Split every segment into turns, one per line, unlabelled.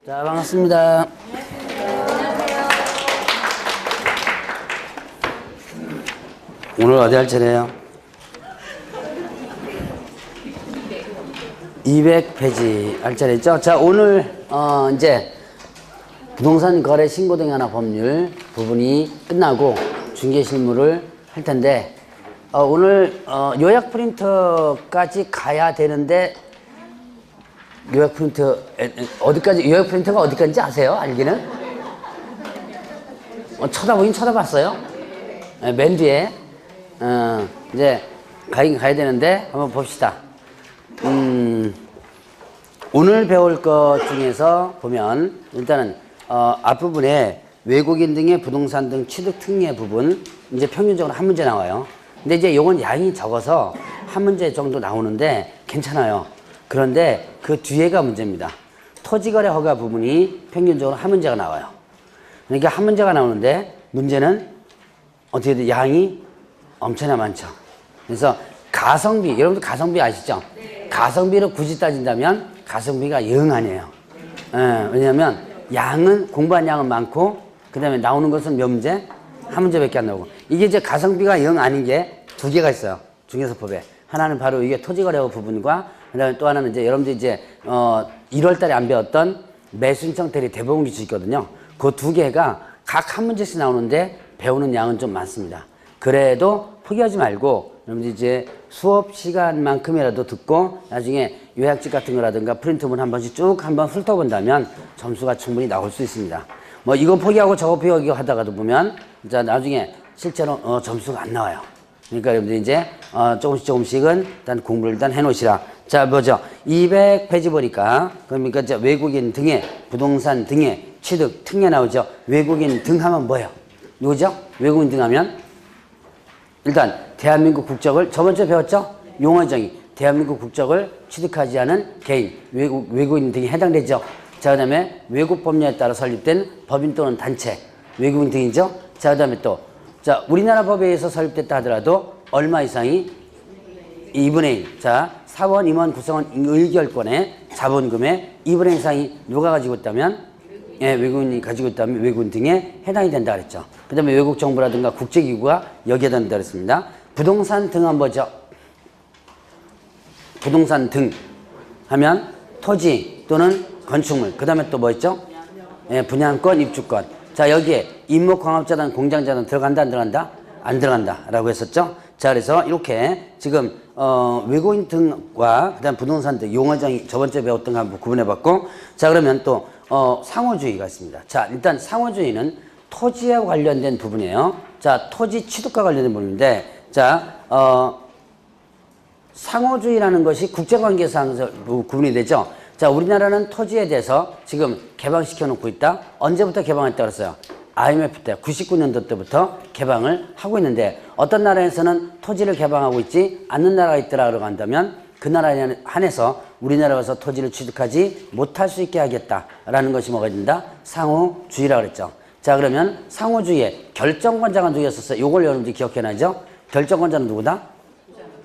자, 반갑습니다. 오늘 어디 할 차례예요? 200페이지 할 차례죠? 자, 오늘 이제 부동산 거래 신고 등에 관한 법률 부분이 끝나고 중개실무를 할 텐데 오늘 요약 프린터까지 가야 되는데 요약 프린터 어디까지 요약 프린터가 어디까지 아세요? 알기는? 쳐다보긴 쳐다봤어요. 네, 맨 뒤에 이제 가야 되는데 한번 봅시다. 오늘 배울 것 중에서 보면 일단은 앞부분에 외국인 등의 부동산 등 취득 특례 부분 이제 평균적으로 한 문제 나와요. 근데 이제 요건 양이 적어서 한 문제 정도 나오는데 괜찮아요. 그런데 그 뒤에가 문제입니다. 토지거래 허가 부분이 평균적으로 한 문제가 나와요. 그러니까 한 문제가 나오는데 문제는 어떻게 돼? 양이 엄청나 많죠. 그래서 가성비, 여러분들 가성비 아시죠? 네. 가성비를 굳이 따진다면 가성비가 영 아니에요. 왜냐하면 양은 공부한 양은 많고 그 다음에 나오는 것은 몇 문제? 한 문제밖에 안 나오고 이게 이제 가성비가 영 아닌 게 두 개가 있어요. 중개사법에. 하나는 바로 이게 토지거래 허가 부분과 그 다음에 또 하나는 이제 여러분들 이제 1월 달에 안 배웠던 매수신청 대리 대법원 기준이 있거든요. 그 두 개가 각 한 문제씩 나오는데 배우는 양은 좀 많습니다. 그래도 포기하지 말고 여러분들 이제 수업 시간만큼이라도 듣고 나중에 요약집 같은 거라든가 프린트본 한 번씩 쭉 한번 훑어본다면 점수가 충분히 나올 수 있습니다. 뭐 이거 포기하고 저거 포기하고 하다가도 보면 자 나중에 실제로 점수가 안 나와요. 그러니까 여러분들 이제 조금씩은 일단 공부를 일단 해놓으시라. 자 뭐죠? 200페이지 보니까 그러니까 이제 외국인 등의 부동산 등의 취득 특례 나오죠. 외국인 등 하면 뭐예요? 누구죠? 외국인 등 하면 일단 대한민국 국적을 저번 주에 배웠죠? 용어정의 대한민국 국적을 취득하지 않은 개인 외국인 등이 해당되죠. 자 그 다음에 외국 법령에 따라 설립된 법인 또는 단체 외국인 등이죠. 자 그 다음에 또 자 우리나라 법에 의해서 설립됐다 하더라도 얼마 이상이 2분의 1. 자 사원, 임원, 구성원 의결권의 자본금의 2분의 1 이상이 누가 가지고 있다면 예, 외국인이 가지고 있다면 외국인 등에 해당이 된다 그랬죠. 그 다음에 외국 정부라든가 국제기구가 여기에 해당된다 그랬습니다. 부동산 등은 뭐죠? 부동산 등 하면 토지 또는 건축물. 그 다음에 또 뭐 있죠? 예, 분양권, 입주권. 자 여기에 임목광업자단, 공장자단 들어간다 안 들어간다? 안 들어간다 라고 했었죠. 자 그래서 이렇게 지금 외국인 등과 그 다음 부동산 등 용어정의 저번주에 배웠던 거 한번 구분해봤고 자 그러면 또 상호주의가 있습니다. 자 일단 상호주의는 토지와 관련된 부분이에요. 자 토지 취득과 관련된 부분인데 자 상호주의라는 것이 국제관계상 구분이 되죠. 자 우리나라는 토지에 대해서 지금 개방시켜 놓고 있다. 언제부터 개방했다고 그랬어요? IMF 때 99년도 때부터 개방을 하고 있는데 어떤 나라에서는 토지를 개방하고 있지 않는 나라가 있더라고 한다면 그 나라에 한해서 우리나라에서 토지를 취득하지 못할 수 있게 하겠다라는 것이 뭐가 된다? 상호주의라고 그랬죠. 자 그러면 상호주의의 결정권자가 누구였었어요? 요걸 여러분들이 기억해놔야죠. 결정권자는 누구다?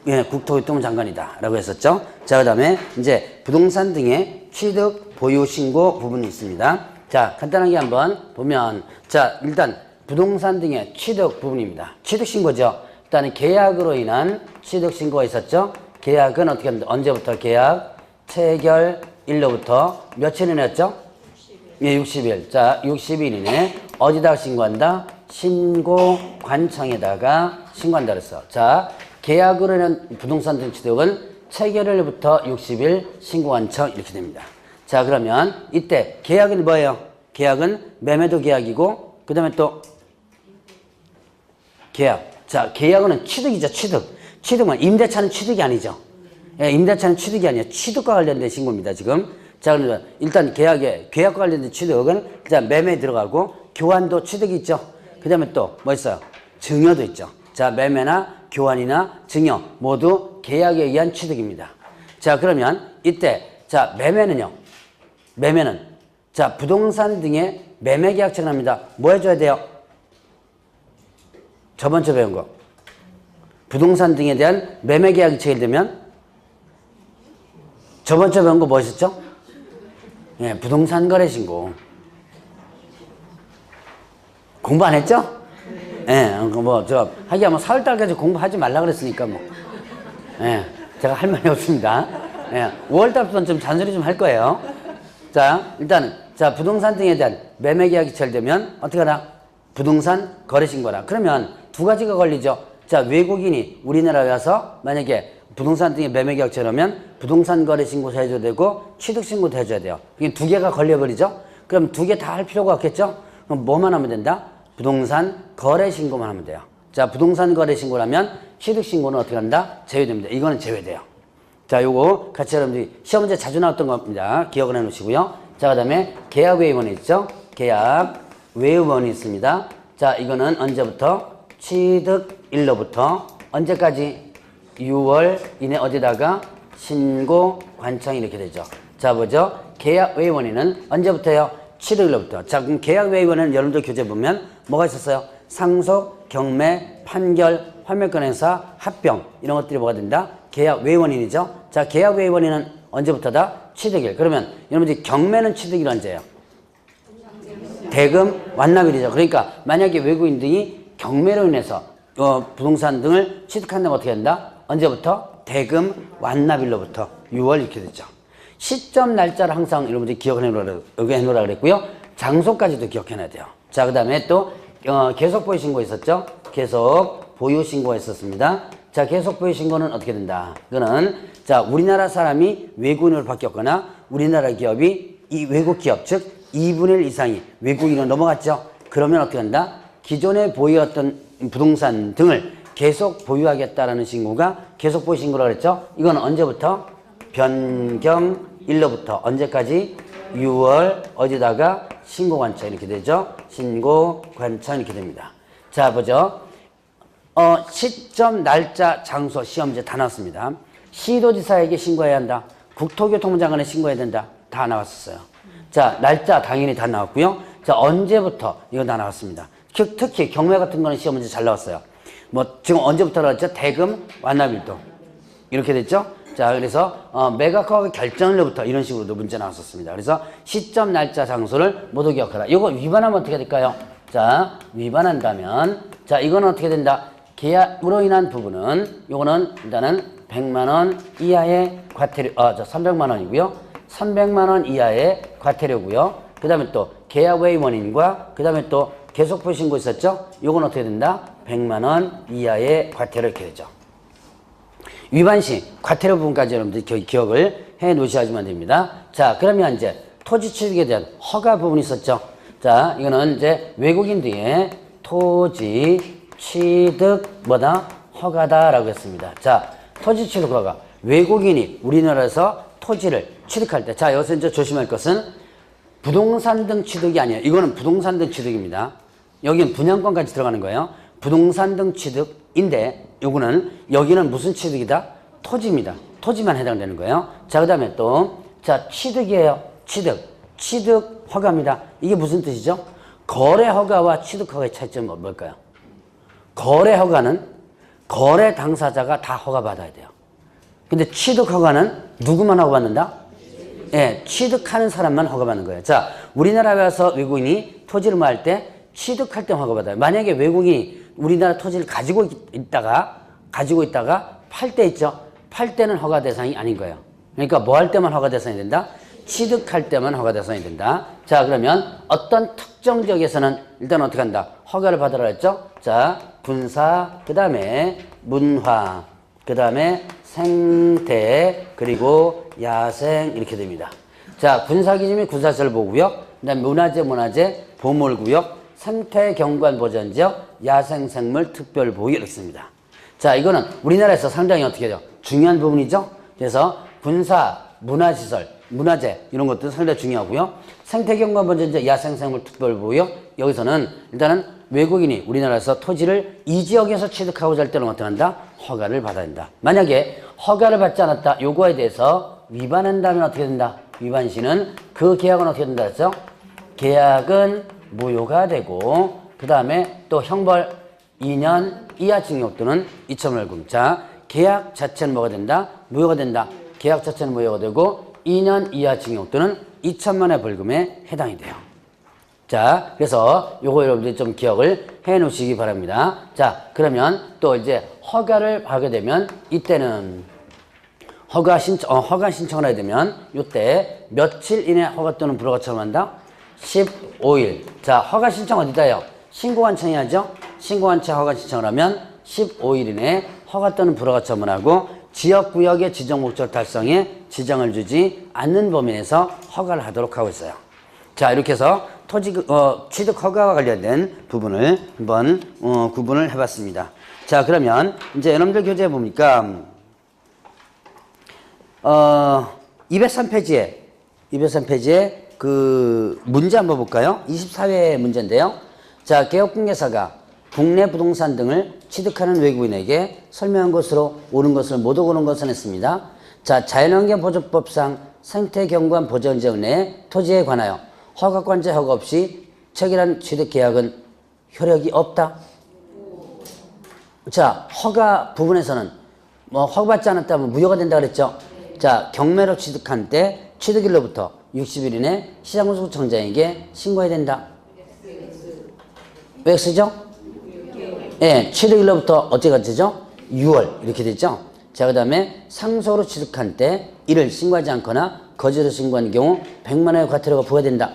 예, 국토교통부 장관이다 라고 했었죠. 자 그 다음에 이제 부동산 등의 취득 보유 신고 부분이 있습니다. 자 간단하게 한번 보면 자 일단 부동산 등의 취득 부분입니다. 취득 신고죠. 일단 계약으로 인한 취득 신고가 있었죠. 계약은 어떻게 합니까? 언제부터 계약 체결일로부터 며칠 이내였죠? 60일. 예, 60일. 자 60일 이내 어디다가 신고한다? 신고관청에다가 신고한다 그랬어. 자 계약으로 인한 부동산 등 취득은 체결일부터 60일 신고관청 이렇게 됩니다. 자 그러면 이때 계약은 뭐예요? 계약은 매매도 계약이고 그 다음에 또 계약. 자 계약은 취득이죠. 취득은 임대차는 취득이 아니죠. 예, 임대차는 취득이 아니에요. 취득과 관련된 신고입니다. 지금. 자 그러면 일단 계약과 관련된 취득은 일단 매매에 들어가고 교환도 취득이 있죠. 그 다음에 또 뭐 있어요? 증여도 있죠. 자 매매나 교환이나 증여 모두 계약에 의한 취득입니다. 자 그러면 이때 자 매매는요. 매매는 자 부동산 등의 매매계약처가 납니다. 뭐 해줘야 돼요? 저번 주에 배운 거. 부동산 등에 대한 매매계약이 체결되면 저번 주에 배운 거 뭐였었죠? 예, 부동산 거래 신고. 공부 안 했죠? 예, 하기야 4월달까지 공부하지 말라 그랬으니까 예, 제가 할 말이 없습니다. 예, 5월달부터는 좀 잔소리 좀 할 거예요. 자, 일단, 부동산 등에 대한 매매 계약이 체결되면 어떻게 하나? 부동산 거래 신고라. 그러면 두 가지가 걸리죠. 자, 외국인이 우리나라에 와서 만약에 부동산 등의 매매 계약 체결하면 부동산 거래 신고서 해줘야 되고 취득 신고도 해줘야 돼요. 이게 두 개가 걸려버리죠. 그럼 두 개 다 할 필요가 없겠죠? 그럼 뭐만 하면 된다? 부동산 거래 신고만 하면 돼요. 자, 부동산 거래 신고라면 취득 신고는 어떻게 한다? 제외됩니다. 이거는 제외돼요. 자, 요거 같이 여러분들이 시험 문제 자주 나왔던 겁니다. 기억을 해 놓으시고요. 자, 그 다음에 계약 외원이 있죠? 계약 외원이 있습니다. 자, 이거는 언제부터? 취득일로부터 언제까지? 6월 이내 어디다가 신고 관청 이렇게 되죠. 자, 보죠. 계약 외원위는 언제부터요? 취득일로부터. 자, 그럼 계약 외원위는 여러분들 교재 보면 뭐가 있었어요? 상속, 경매, 판결, 환멸권 행사, 합병 이런 것들이 뭐가 된다? 계약 외원인이죠. 자, 계약 외원인은 언제부터다? 취득일. 그러면 여러분들 경매는 취득일 언제예요? 대금 완납일이죠. 그러니까 만약에 외국인들이 경매로 인해서 부동산 등을 취득한다면 어떻게 된다? 언제부터? 대금 완납일로부터 6월 이렇게 되죠. 시점 날짜를 항상 여러분들이 기억해 놓으라 그랬고요. 장소까지도 기억해놔야 돼요. 자, 그 다음에 또 계속 보유 신고 있었죠? 계속 보유 신고가 있었습니다. 자, 계속 보유 신고는 어떻게 된다? 이거는 자, 우리나라 사람이 외국인으로 바뀌었거나 우리나라 기업이 이 외국 기업 즉 2분의 1 이상이 외국인으로 넘어갔죠? 그러면 어떻게 한다? 기존에 보유했던 부동산 등을 계속 보유하겠다라는 신고가 계속 보유 신고라고 그랬죠? 이건 언제부터? 변경일로부터 언제까지? 6월 어디다가 신고관청 이렇게 되죠? 신고관청 이렇게 됩니다. 자, 보죠. 시점, 날짜, 장소, 시험제 다 나왔습니다. 시도지사에게 신고해야 한다. 국토교통부 장관에 신고해야 된다. 다 나왔었어요. 자, 날짜 당연히 다 나왔고요. 자, 언제부터 이거 다 나왔습니다. 특히 경매 같은 거는 시험 문제 잘 나왔어요. 지금 언제부터 나왔죠? 대금 완납일도 이렇게 됐죠? 자, 그래서 매각허가 결정일로부터 이런 식으로도 문제 나왔었습니다. 그래서 시점, 날짜, 장소를 모두 기억하라. 이거 위반하면 어떻게 될까요? 자, 위반한다면 자, 이거는 어떻게 된다? 계약으로 인한 부분은 요거는 일단은 100만 원 이하의 과태료, 300만 원이고요. 300만 원 이하의 과태료고요. 그 다음에 또 계약 외의 원인과 그 다음에 또 계속 보유 신고 있었죠? 요건 어떻게 된다? 100만 원 이하의 과태료 이렇게 되죠. 위반 시 과태료 부분까지 여러분들 기억을 해 놓으셔야지만 됩니다. 자, 그러면 이제 토지 취득에 대한 허가 부분이 있었죠. 자, 이거는 이제 외국인들의 토지 취득 허가다라고 했습니다. 자, 토지 취득 허가. 외국인이 우리나라에서 토지를 취득할 때, 자, 여기서 이제 조심할 것은 부동산 등 취득이 아니에요. 이거는 부동산 등 취득입니다. 여기는 분양권까지 들어가는 거예요. 부동산 등 취득인데, 여기는 무슨 취득이다? 토지입니다. 토지만 해당되는 거예요. 자, 그 다음에 또, 자, 취득이에요. 취득 허가입니다. 이게 무슨 뜻이죠? 거래 허가와 취득 허가의 차이점은 뭘까요? 거래 허가는 거래 당사자가 다 허가받아야 돼요. 근데 취득 허가는 누구만 허가받는다? 예, 취득하는 사람만 허가받는 거예요. 자, 우리나라에 와서 외국인이 토지를 뭐 때 취득할 때 허가받아요. 만약에 외국인이 우리나라 토지를 가지고 있다가 팔 때 있죠? 팔 때는 허가 대상이 아닌 거예요. 그러니까 뭐 할 때만 허가 대상이 된다? 취득할 때만 허가 대상이 된다. 자, 그러면 어떤 특정 지역에서는 일단 어떻게 한다? 허가를 받으라 했죠? 자, 군사, 그 다음에 문화, 그 다음에 생태, 그리고 야생 이렇게 됩니다. 자, 군사기지면 군사시설보호구역, 그 다음에 문화재, 보물구역, 생태경관보전지역, 야생생물 특별보호구역 이렇게 씁니다. 자, 이거는 우리나라에서 상당히 어떻게 돼요? 중요한 부분이죠? 그래서 군사, 문화시설, 문화재 이런 것도 상당히 중요하고요. 생태경관보전지역, 야생생물 특별보호구역 여기서는 일단은 외국인이 우리나라에서 토지를 이 지역에서 취득하고자 할 때는 어떻게 한다? 허가를 받아야 된다. 만약에 허가를 받지 않았다. 요거에 대해서 위반한다면 어떻게 된다? 위반 시는 그 계약은 어떻게 된다 했죠? 계약은 무효가 되고 그 다음에 또 형벌 2년 이하 징역 또는 2천만 원금. 자, 계약 자체는 뭐가 된다? 무효가 된다. 계약 자체는 무효가 되고 2년 이하 징역 또는 2천만 원의 벌금에 해당이 돼요. 자, 그래서 요거 여러분들이 좀 기억을 해 놓으시기 바랍니다. 자, 그러면 또 이제 허가를 하게 되면 이때는 허가 신청을 하게 되면 이때 며칠 이내 허가 또는 불허가 처분한다? 15일. 자, 허가 신청 어디다 해요? 신고관청해야죠. 신고관청 허가 신청을 하면 15일 이내에 허가 또는 불허가 처분하고 지역구역의 지정 목적 달성에 지정을 주지 않는 범위 내에서 허가를 하도록 하고 있어요. 자, 이렇게 해서 취득 허가와 관련된 부분을 한번 구분을 해봤습니다. 자, 그러면 이제 여러분들 교재에 보니까 203페이지에 그 문제 한번 볼까요? 24회 문제인데요. 자, 개업공개사가 국내 부동산 등을 취득하는 외국인에게 설명한 것으로 옳은 것을 모두 고른 것을 했습니다. 자, 자연환경보존법상 생태경관 보전지역 내 토지에 관하여 허가권자 허가 없이 체결한 취득계약은 효력이 없다. 자, 허가 부분에서는 뭐 허가받지 않았다면 무효가 된다 그랬죠. 자, 경매로 취득한 때 취득일로부터 60일 이내 시장군수청장에게 신고해야 된다. 왜 쓰죠? 예, 취득일로부터 어제가 되죠? 6월 이렇게 되죠. 자, 그 다음에 상소로 취득한 때 이를 신고하지 않거나 거짓으로 신고한 경우 100만 원의 과태료가 부과된다.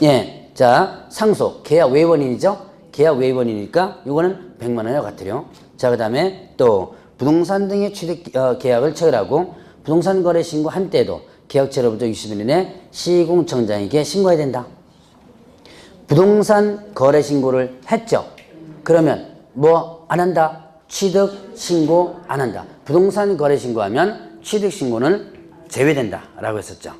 예, 자, 상소 계약 외원인이죠. 계약 외원이니까 이거는 100만 원의 과태료. 자, 그 다음에 또 부동산 등의 취득 계약을 체결하고 부동산 거래 신고한 때에도 계약체로부터 60일 이내 시공청장에게 신고해야 된다. 부동산 거래 신고를 했죠. 그러면 뭐 안 한다? 취득 신고 안 한다. 부동산 거래 신고하면 취득 신고는 제외된다 라고 했었죠.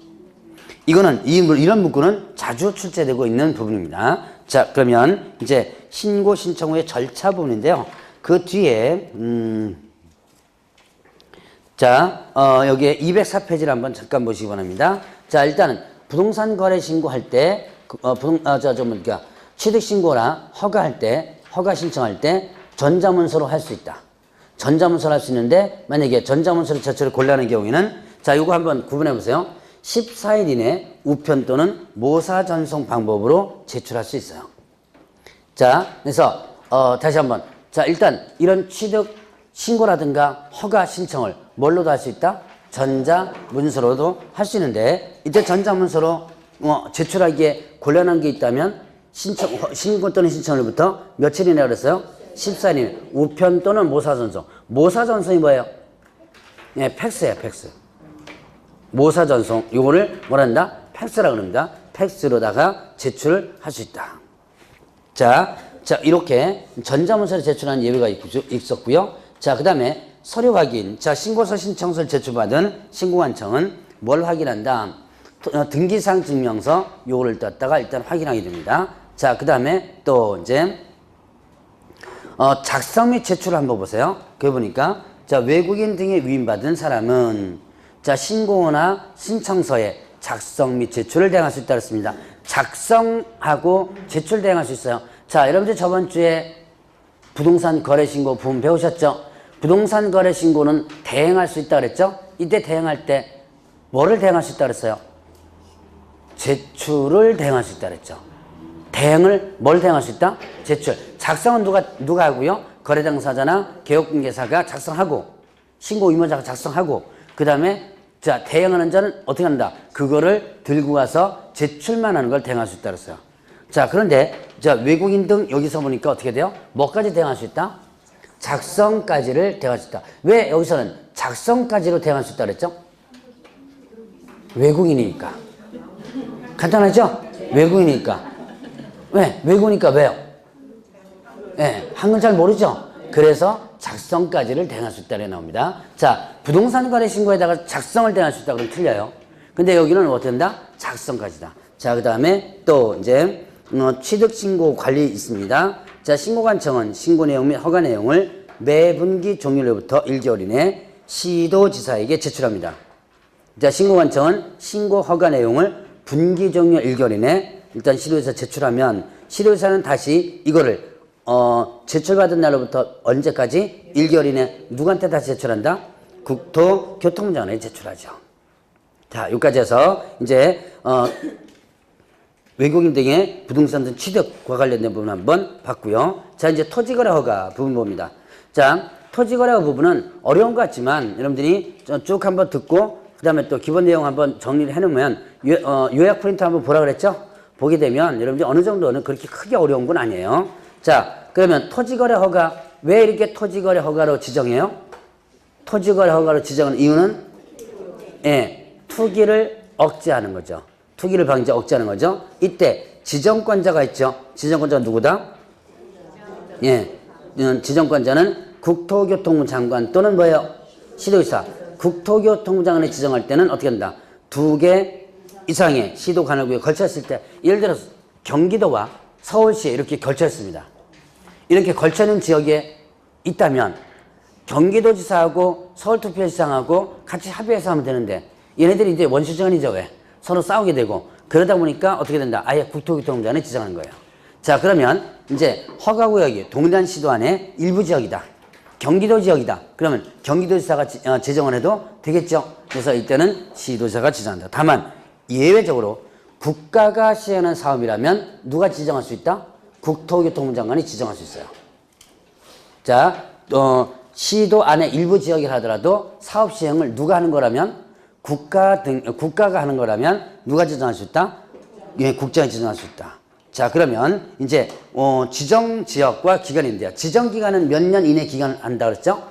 이거는 이런 문구는 자주 출제되고 있는 부분입니다. 자, 그러면 이제 신고 신청 후의 절차 부분인데요. 그 뒤에 여기에 204페이지를 한번 잠깐 보시기 바랍니다. 자, 일단은 부동산 거래 신고할 때 취득 신고나 허가 신청할 때 전자문서로 할 수 있다. 전자문서로 할 수 있는데 만약에 전자문서로 제출을 곤란한 경우에는 자, 요거 한번 구분해 보세요. 14일 이내 우편 또는 모사 전송 방법으로 제출할 수 있어요. 자, 그래서 다시 한번 자, 일단 이런 취득 신고라든가 허가 신청을 뭘로도 할 수 있다? 전자문서로도 할 수 있는데 이때 전자문서로 제출하기에 곤란한 게 있다면 신고 또는 신청일부터 며칠이나 그랬어요? 14일 우편 또는 모사전송. 모사전송이 뭐예요? 네, 팩스예요, 팩스. 모사전송 이거를 뭐라 한다? 팩스라고 합니다. 팩스로다가 제출할 수 있다. 자, 이렇게 전자문서를 제출하는 예외가 있었고요. 자, 그 다음에 서류 확인. 자, 신고서 신청서를 제출받은 신고관청은 뭘 확인한다? 등기상 증명서 요거를 떴다가 일단 확인하게 됩니다. 자, 그 다음에 또 이제 작성 및 제출을 한번 보세요. 그래 보니까 자, 외국인 등에 위임받은 사람은 자, 신고나 신청서에 작성 및 제출을 대행할 수 있다 그랬습니다. 작성하고 제출 대행할 수 있어요. 자, 여러분들 저번 주에 부동산 거래 신고 부분 배우셨죠? 부동산 거래 신고는 대행할 수 있다 그랬죠? 이때 대행할 때 뭐를 대행할 수 있다 그랬어요? 제출을 대행할 수 있다 그랬죠. 대행을 뭘 대행할 수 있다? 제출. 작성은 누가 하고요? 거래 당사자나 개업공개사가 작성하고 신고 의무자가 작성하고 그 다음에 자, 대행하는 자는 어떻게 한다? 그거를 들고 가서 제출만 하는 걸 대행할 수 있다 그랬어요. 자, 그런데 자, 외국인 등 여기서 보니까 어떻게 돼요? 뭐까지 대행할 수 있다? 작성까지를 대행할 수 있다. 왜 여기서는 작성까지로 대행할 수 있다 그랬죠? 외국인이니까. 간단하죠? 외국인이니까. 왜? 외국이니까 왜요? 네, 한글 잘 모르죠? 그래서 작성까지를 대행할 수 있다고 나옵니다. 자, 부동산 거래 신고에다가 작성을 대행할 수 있다 그러면 틀려요. 근데 여기는 어떻게 된다? 작성까지다. 자, 그 다음에 또 이제 취득 신고 관리 있습니다. 자, 신고관청은 신고 내용 및 허가 내용을 매 분기 종료로부터 1개월 이내 시도지사에게 제출합니다. 자, 신고관청은 신고 허가 내용을 분기 종료 1개월 이내 일단 시도지사 제출하면 시도지사는 다시 이거를 제출받은 날로부터 언제까지? 1개월 이내 누구한테 다시 제출한다? 국토교통부장관에 제출하죠. 자, 여기까지 해서 이제 외국인 등의 부동산 등 취득과 관련된 부분 한번 봤고요. 자, 이제 토지거래 허가 부분 봅니다. 자, 토지거래 허가 부분은 어려운 것 같지만 여러분들이 쭉 한번 듣고 그 다음에 또 기본 내용 한번 정리를 해놓으면 요약 프린트 한번 보라 그랬죠? 보게 되면 여러분들이 어느 정도는 그렇게 크게 어려운 건 아니에요. 자, 그러면 토지거래 허가 왜 이렇게 토지거래 허가로 지정해요? 토지거래 허가로 지정하는 이유는 예, 투기를 억제하는 거죠. 투기를 억제하는 거죠. 이때 지정권자가 있죠. 지정권자가 누구다? 예, 지정권자는 국토교통부 장관 또는 뭐예요? 시도의사. 국토교통부 장관이 지정할 때는 어떻게 한다? 2개 이상의 시도 관할구에 걸쳐있을 때, 예를 들어서 경기도와 서울시에 이렇게 걸쳐있습니다. 이렇게 걸쳐있는 지역에 있다면 경기도지사하고 서울특별시장하고 같이 합의해서 하면 되는데 얘네들이 이제 원수정원이죠. 왜? 서로 싸우게 되고 그러다 보니까 어떻게 된다? 아예 국토교통부장관이 지정하는 거예요. 자, 그러면 이제 허가구역이 동단시도 안에 일부 지역이다. 경기도 지역이다. 그러면 경기도지사가 지정을 해도 되겠죠. 그래서 이때는 시도지사가 지정한다. 다만 예외적으로 국가가 시행하는 사업이라면 누가 지정할 수 있다? 국토교통부 장관이 지정할 수 있어요. 자, 시도 안에 일부 지역이라 하더라도 사업 시행을 누가 하는 거라면 국가가 하는 거라면 누가 지정할 수 있다? 예, 국장이 지정할 수 있다. 자, 그러면 이제 지정 지역과 기간인데요. 지정 기간은 몇 년 이내 기간을 한다 그랬죠?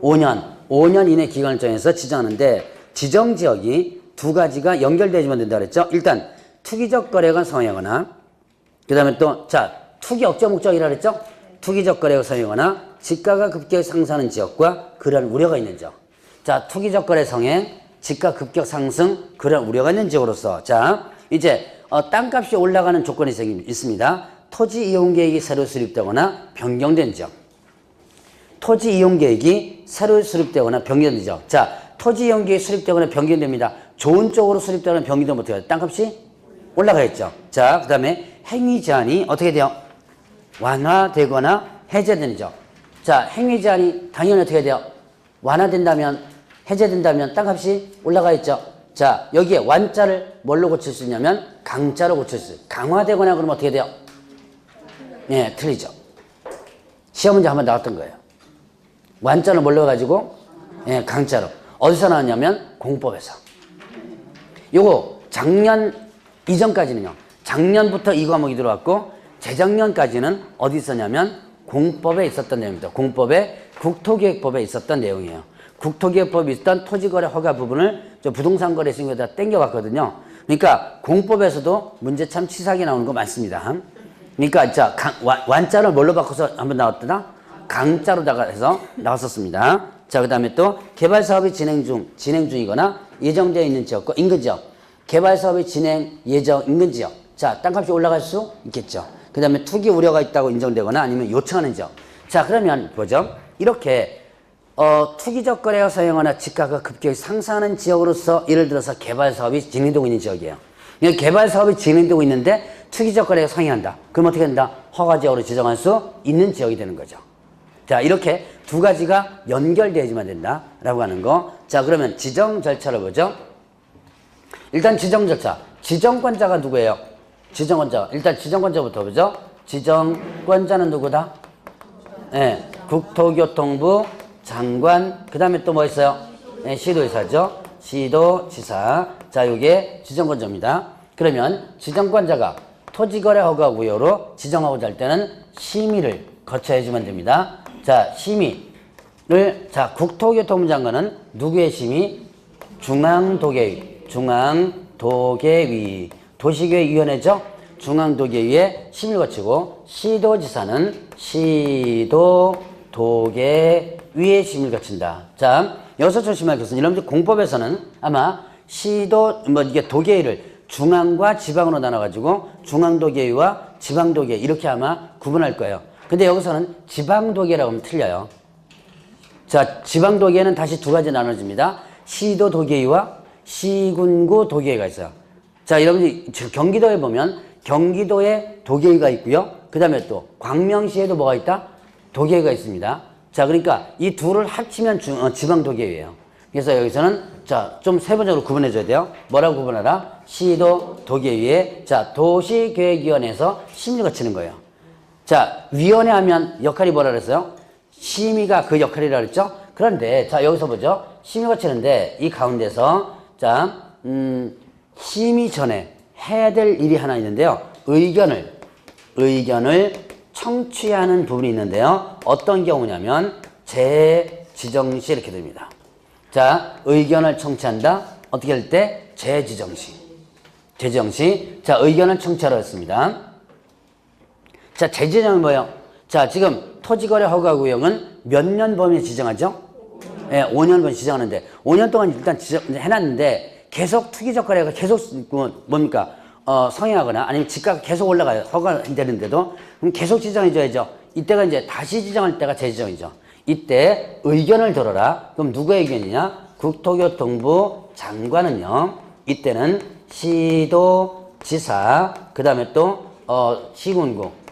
5년 이내 기간을 정해서 지정하는데 지정 지역이 두 가지가 연결되지만 된다 그랬죠? 일단 투기적 거래가 성행하거나 그다음에 또 자, 투기 억제 목적이라 그랬죠? 투기적 거래가 성행하거나 지가가 급격히 상승하는 지역과 그러한 우려가 있는 지역. 자, 투기적 거래 성행, 지가 급격 상승, 그러한 우려가 있는 지역으로서 자, 이제 땅값이 올라가는 조건이 있습니다. 토지 이용 계획이 새로 수립되거나 변경된 지역. 토지 이용 계획이 새로 수립되거나 변경된 지역. 자, 토지 이용 계획이 수립되거나 변경됩니다. 좋은 쪽으로 수립되거나 변경되면 어떻게 해요? 땅값이 올라가겠죠. 자, 그 다음에 행위 제한이 어떻게 돼요? 완화되거나 해제되는 지역. 자, 행위 제한이 당연히 어떻게 돼요? 완화된다면, 해제된다면 땅값이 올라가겠죠. 자, 여기에 완자를 뭘로 고칠 수 있냐면 강자로 고칠 수 있어요. 강화되거나 그러면 어떻게 돼요? 네, 틀리죠. 시험 문제 한번 나왔던 거예요. 완자를 뭘로 가지고? 네, 강자로. 어디서 나왔냐면 공법에서. 요거 작년 이전까지는요. 작년부터 이 과목이 들어왔고 재작년까지는 어디 있었냐면 공법에 있었던 내용입니다. 공법에 국토기획법에 있었던 내용이에요. 국토기획법에 있었던 토지거래 허가 부분을 저 부동산 거래 신고에다 땡겨왔거든요. 그러니까 공법에서도 문제 참 치사하게 나오는 거 많습니다. 그러니까 자, 완자를 뭘로 바꿔서 한번 나왔더라? 강자로다가 해서 나왔었습니다. 자, 그 다음에 또 개발 사업이 진행 중이거나 예정되어 있는 지역과 인근 지역. 개발 사업이 진행 예정 인근 지역. 자, 땅값이 올라갈 수 있겠죠. 그 다음에 투기 우려가 있다고 인정되거나 아니면 요청하는 지역. 자, 그러면 보죠. 이렇게 투기적 거래가 서행하거나 지가가 급격히 상승하는 지역으로서 예를 들어서 개발 사업이 진행되고 있는 지역이에요. 그러니까 개발 사업이 진행되고 있는데 투기적 거래가 성행한다. 그럼 어떻게 된다? 허가 지역으로 지정할 수 있는 지역이 되는 거죠. 자, 이렇게 두 가지가 연결되어야지만 된다라고 하는 거. 자, 그러면 지정 절차를 보죠. 일단 지정 절차. 지정권자가 누구예요? 지정권자. 일단 지정권자부터 보죠. 지정권자는 누구다? 네, 국토교통부 장관. 그 다음에 또 뭐 있어요? 네, 시도지사죠. 시도지사. 자, 이게 지정권자입니다. 그러면 지정권자가 토지거래 허가구역으로 지정하고자 할 때는 심의를 거쳐야지만 됩니다. 자, 심의를 자, 국토교통부 장관은 누구의 심의? 중앙도계위. 중앙도계위. 도시계획위원회죠. 중앙도계위에 심의를 거치고 시도지사는 시도도계위에 심의를 거친다. 자, 여기서 조심할 것은 여러분들 공법에서는 아마 이게 도계위를 중앙과 지방으로 나눠가지고 중앙도계위와 지방도계위 이렇게 아마 구분할 거예요. 근데 여기서는 지방도계라고 하면 틀려요. 자, 지방도계는 다시 두 가지 나눠집니다. 시도도계위와 시군구 도계위가 있어요. 자, 여러분들 경기도에 보면 경기도에 도계위가 있고요. 그 다음에 또 광명시에도 뭐가 있다? 도계위가 있습니다. 자, 그러니까 이 둘을 합치면 지방도계위예요. 그래서 여기서는 자, 좀 세부적으로 구분해 줘야 돼요. 뭐라고 구분하라? 시도 도계위에 자, 도시계획위원회에서 심의를 거치는 거예요. 자, 위원회 하면 역할이 뭐라 그랬어요? 심의가 그 역할이라 그랬죠? 그런데 자, 여기서 보죠. 심의 거치는데 이 가운데서 자, 심의 전에 해야 될 일이 하나 있는데요. 의견을 청취하는 부분이 있는데요. 어떤 경우냐면 재지정시 이렇게 됩니다. 자, 의견을 청취한다. 어떻게 할 때? 재지정시. 자, 의견을 청취하러 했습니다. 자, 재지정은 뭐예요? 자, 지금 토지거래 허가구역은 몇 년 범위에 지정하죠? 예, 5년 범위에 지정하는데 5년 동안 일단 해놨는데 계속 투기적 거래가 계속 뭡니까? 성행하거나 아니면 집가가 계속 올라가요. 허가가 되는데도 그럼 계속 지정해줘야죠. 이때가 이제 다시 지정할 때가 재지정이죠. 이때 의견을 들어라. 그럼 누구의 의견이냐? 국토교통부 장관은요. 이때는 시도지사 그 다음에 또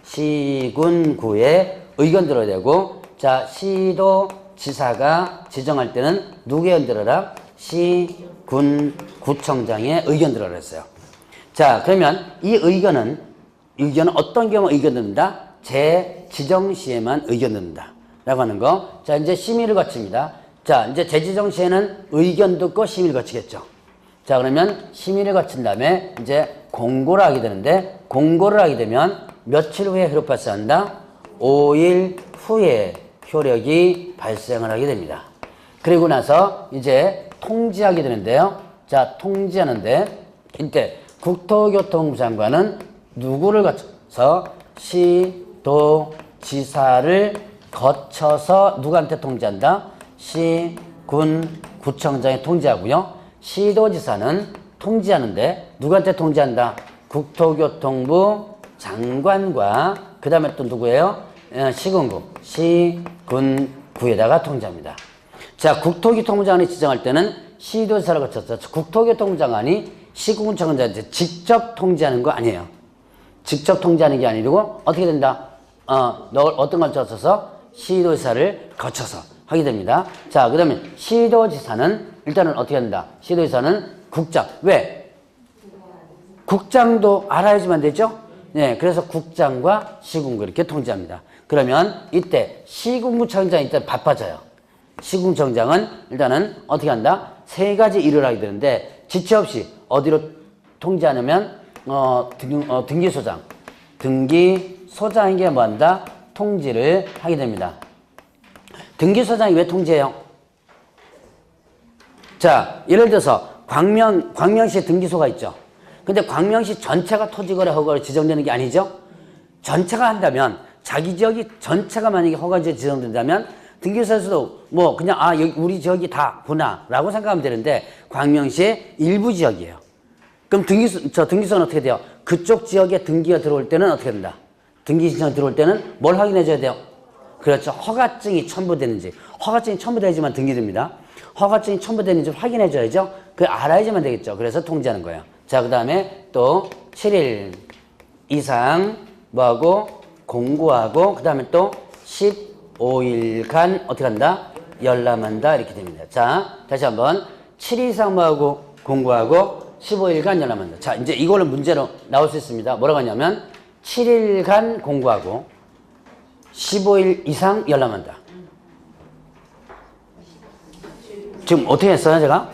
시군구의 의견 들어야 되고 자 시도지사가 지정할 때는 누구의 의견 들어라? 시군구청장의 의견 들어라 했어요. 자, 그러면 이 의견은 어떤 경우에 의견 듭니다? 재지정 시에만 의견 듭니다. 라고 하는 거. 자, 이제 심의를 거칩니다. 자, 이제 재지정 시에는 의견 듣고 심의를 거치겠죠. 자, 그러면 심의를 거친 다음에 이제 공고를 하게 되는데, 공고를 하게 되면 며칠 후에 효력 발생한다? 5일 후에 효력이 발생을 하게 됩니다. 그리고 나서 이제 통지하게 되는데요. 자, 통지하는데, 이때 국토교통부 장관은 누구를 거쳐서 시도지사를 거쳐서 누구한테 통지한다? 시군구청장에 통지하고요. 시도지사는 통지하는데 누구한테 통지한다? 국토교통부 장관과 그 다음에 또 누구예요? 시군구에다가 통지합니다. 자, 국토교통부 장관이 지정할 때는 시도지사를 거쳐서 국토교통부 장관이 시군구청장한테 직접 통지하는 거 아니에요. 직접 통지하는 게 아니고 어떻게 된다? 어떤 걸 거쳐서 시도지사를 거쳐서 하게 됩니다. 자, 그 다음에 시도지사는 일단은 어떻게 한다? 시도지사는 국장. 왜? 국장도 알아야지만 되죠? 네, 그래서 국장과 시군구 이렇게 통지합니다. 그러면 이때 시군구청장이 일단 바빠져요. 시군구청장은 일단은 어떻게 한다? 세 가지 일을 하게 되는데 지체 없이 어디로 통지하냐면 등기소장. 등기소장에게 뭐 한다? 통지를 하게 됩니다. 등기소장이 왜 통지해요? 자, 예를 들어서 광명시에 등기소가 있죠. 근데 광명시 전체가 토지거래 허가로 지정되는 게 아니죠. 전체가 한다면 자기 지역이 전체가 만약에 허가지에 지정된다면 등기소에서도 뭐 그냥 여기 우리 지역이 다구나 라고 생각하면 되는데 광명시의 일부 지역이에요. 그럼 등기소는 어떻게 돼요? 그쪽 지역에 등기가 들어올 때는 어떻게 된다? 등기 신청 들어올 때는 뭘 확인해 줘야 돼요? 그렇죠. 허가증이 첨부되는지. 허가증이 첨부되지만 등기됩니다. 허가증이 첨부되는지 확인해 줘야죠. 그걸 알아야지만 되겠죠. 그래서 통지하는 거예요. 자, 그 다음에 또 7일 이상 뭐하고 공고하고 그 다음에 또 15일간 어떻게 한다? 열람한다 이렇게 됩니다. 자, 다시 한번 7일 이상 뭐하고 공고하고 15일간 열람한다. 자, 이제 이거는 문제로 나올 수 있습니다. 뭐라고 하냐면 7일간 공고하고 15일 이상 열람한다. 지금 어떻게 했어요, 제가?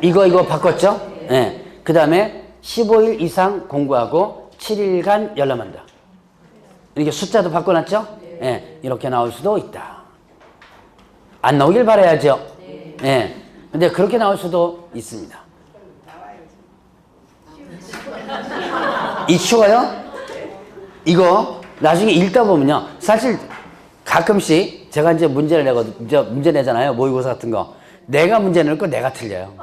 이거 바꿨죠? 네. 그 다음에 15일 이상 공고하고 7일간 열람한다. 이렇게 숫자도 바꿔놨죠? 네. 이렇게 나올 수도 있다. 안 나오길 바라야죠? 네. 근데 그렇게 나올 수도 있습니다. 이슈가요? 이거 나중에 읽다 보면요. 사실 가끔씩 제가 이제 문제 내잖아요. 모의고사 같은 거. 내가 문제 낼 거 내가 틀려요.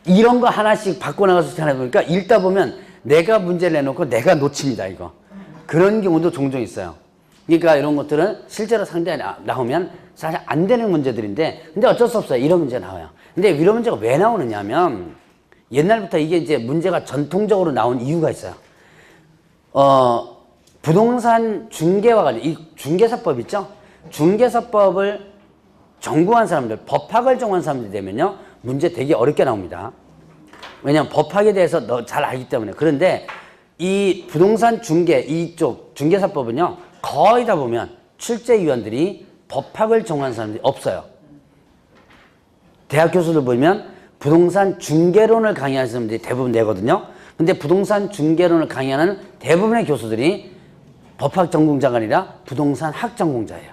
이런 거 하나씩 바꿔나가서 하다 보니까 읽다 보면 내가 문제를 내놓고 내가 놓칩니다, 이거. 그런 경우도 종종 있어요. 그러니까 이런 것들은 실제로 상대에 나오면 사실 안 되는 문제들인데, 근데 어쩔 수 없어요. 이런 문제가 나와요. 근데 이런 문제가 왜 나오느냐 하면, 옛날부터 이게 이제 문제가 전통적으로 나온 이유가 있어요. 부동산 중개와 관련, 이 중개사법 있죠? 중개사법을 전공한 사람들, 법학을 전공한 사람들이 되면요, 문제 되게 어렵게 나옵니다. 왜냐하면 법학에 대해서 너 잘 알기 때문에. 그런데 이 부동산 중개, 이쪽 중개사법은요, 거의 다 보면 출제위원들이 법학을 전공한 사람들이 없어요. 대학 교수들 보면 부동산 중개론을 강의하는 사람들이 대부분 되거든요. 근데 부동산 중개론을 강의하는 대부분의 교수들이 법학 전공자가 아니라 부동산 학 전공자예요.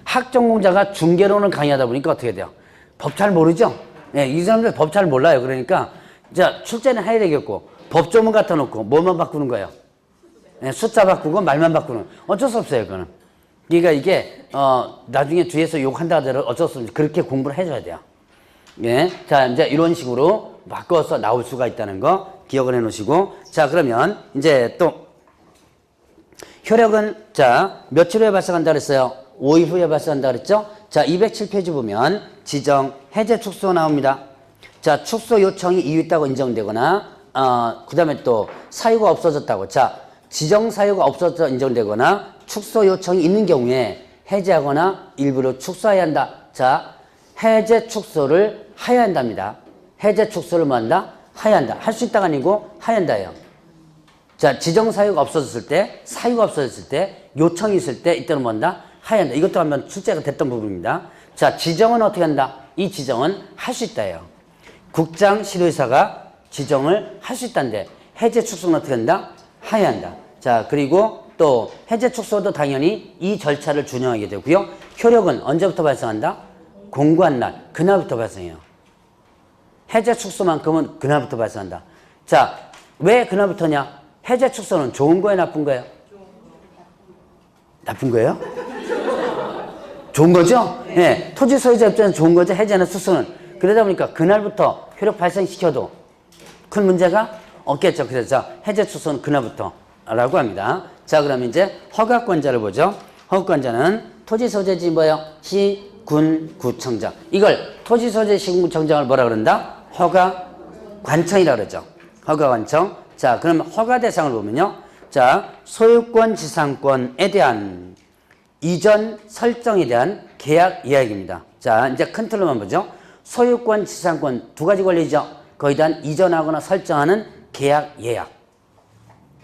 학 전공자가 중개론을 강의하다 보니까 어떻게 돼요? 법 잘 모르죠? 네, 이 사람들 법 잘 몰라요. 그러니까 자, 출제는 해야 되겠고 법조문 갖다 놓고 뭐만 바꾸는 거예요? 네, 숫자 바꾸고 말만 바꾸는. 어쩔 수 없어요, 그거는. 그러니까 이게 나중에 뒤에서 욕한다 하더라도 어쩔 수 없이 그렇게 공부를 해줘야 돼요. 예, 자, 이제 이런 식으로 바꿔서 나올 수가 있다는 거 기억을 해 놓으시고, 자, 그러면 이제 또 효력은 자, 며칠 후에 발생한다 그랬어요? 5일 후에 발생한다 그랬죠? 자, 207페이지 보면 지정 해제 축소 나옵니다. 자, 축소 요청이 이유 있다고 인정되거나 그 다음에 또 사유가 없어졌다고. 자, 지정 사유가 없어져 인정되거나 축소 요청이 있는 경우에 해제하거나 일부러 축소해야 한다. 자, 해제 축소를 하야 한답니다. 해제 축소를 뭐 한다? 하야 한다. 할 수 있다가 아니고 하야 한다예요. 자, 지정 사유가 없어졌을 때, 사유가 없어졌을 때, 요청이 있을 때 이때는 뭐 한다? 하야 한다. 이것도 한번 출제가 됐던 부분입니다. 자, 지정은 어떻게 한다? 이 지정은 할 수 있다예요. 국장 시도의사가 지정을 할 수 있다는데 해제 축소는 어떻게 한다? 하야 한다. 자, 그리고 또 해제 축소도 당연히 이 절차를 준용하게 되고요. 효력은 언제부터 발생한다? 공고한 날, 그날부터 발생해요. 해제 축소만큼은 그날부터 발생한다. 자, 왜 그날부터냐? 해제 축소는 좋은 거예요, 나쁜 거예요? 나쁜 거예요? 좋은 거죠? 예. 네, 토지 소유자 입장에서 좋은 거죠, 해제나 축소는. 그러다 보니까 그날부터 효력 발생시켜도 큰 문제가 없겠죠. 그래서 해제 축소는 그날부터 라고 합니다. 자, 그럼 이제 허가권자를 보죠. 허가권자는 토지 소재지 뭐예요? 시, 군, 구청장. 이걸 토지 소재 시군구청장을 뭐라 그런다? 허가관청이라 그러죠. 허가관청. 자, 그럼 허가 대상을 보면요. 자, 소유권 지상권에 대한 이전 설정에 대한 계약 이야기입니다. 자, 이제 큰 틀로만 보죠. 소유권 지상권 두 가지 권리죠. 거기에 대한 이전하거나 설정하는 계약 예약.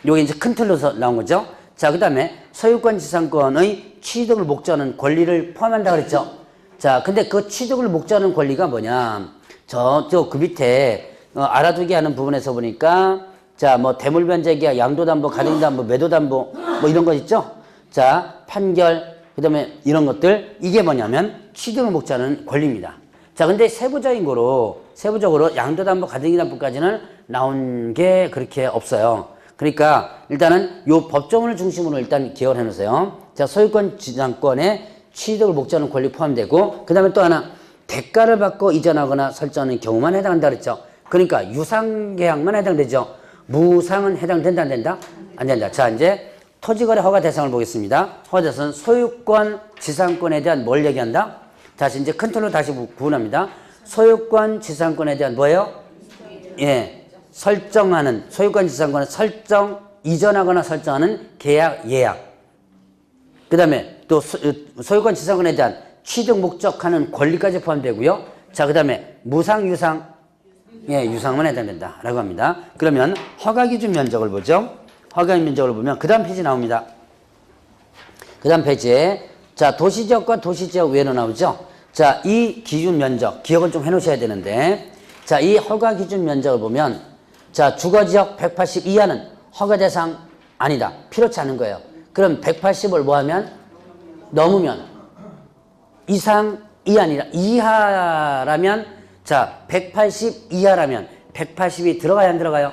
요게 이제 큰 틀로 나온 거죠. 자, 그 다음에 소유권 지상권의 취득을 목적하는 권리를 포함한다 그랬죠. 자, 근데 그 취득을 목적하는 권리가 뭐냐? 그 밑에 알아두게 하는 부분에서 보니까 자, 뭐 대물변제기야, 양도담보, 가등담보, 매도담보 뭐 이런 거 있죠. 자, 판결, 그 다음에 이런 것들, 이게 뭐냐면 취득을 목적하는 권리입니다. 자, 근데 세부적으로 양도담보, 가등기담보까지는 나온 게 그렇게 없어요. 그러니까 일단은 요 법조문을 중심으로 일단 기억을 해놓으세요. 자, 소유권 지상권에 취득을 목적하는 권리 포함되고, 그 다음에 또 하나 대가를 받고 이전하거나 설정하는 경우만 해당한다 그랬죠. 그러니까 유상계약만 해당되죠. 무상은 해당된다 안 된다? 안 된다. 자, 이제 토지거래 허가 대상을 보겠습니다. 허가 대상은 소유권 지상권에 대한 뭘 얘기한다? 다시 이제 큰 틀로 다시 구분합니다. 소유권 지상권에 대한 뭐예요? 예, 설정하는 소유권 지상권을 설정, 이전하거나 설정하는 계약, 예약. 그 다음에 또 소유권 지상권에 대한 취득 목적하는 권리까지 포함되고요. 자, 그 다음에 무상, 유상, 예, 유상만 해당된다 라고 합니다. 그러면 허가기준 면적을 보죠. 허가기준 면적을 보면 그 다음 페이지 나옵니다. 그 다음 페이지에 자, 도시지역과 도시지역 외로 나오죠. 자, 이 기준 면적 기억을 좀 해놓으셔야 되는데, 자, 이 허가기준 면적을 보면 자, 주거지역 180 이하는 허가 대상 아니다, 필요치 않은 거예요. 그럼 180을 뭐하면 넘으면 이상이 아니라 이하라면, 자, 180 이하라면 180이 들어가야 안 들어가요?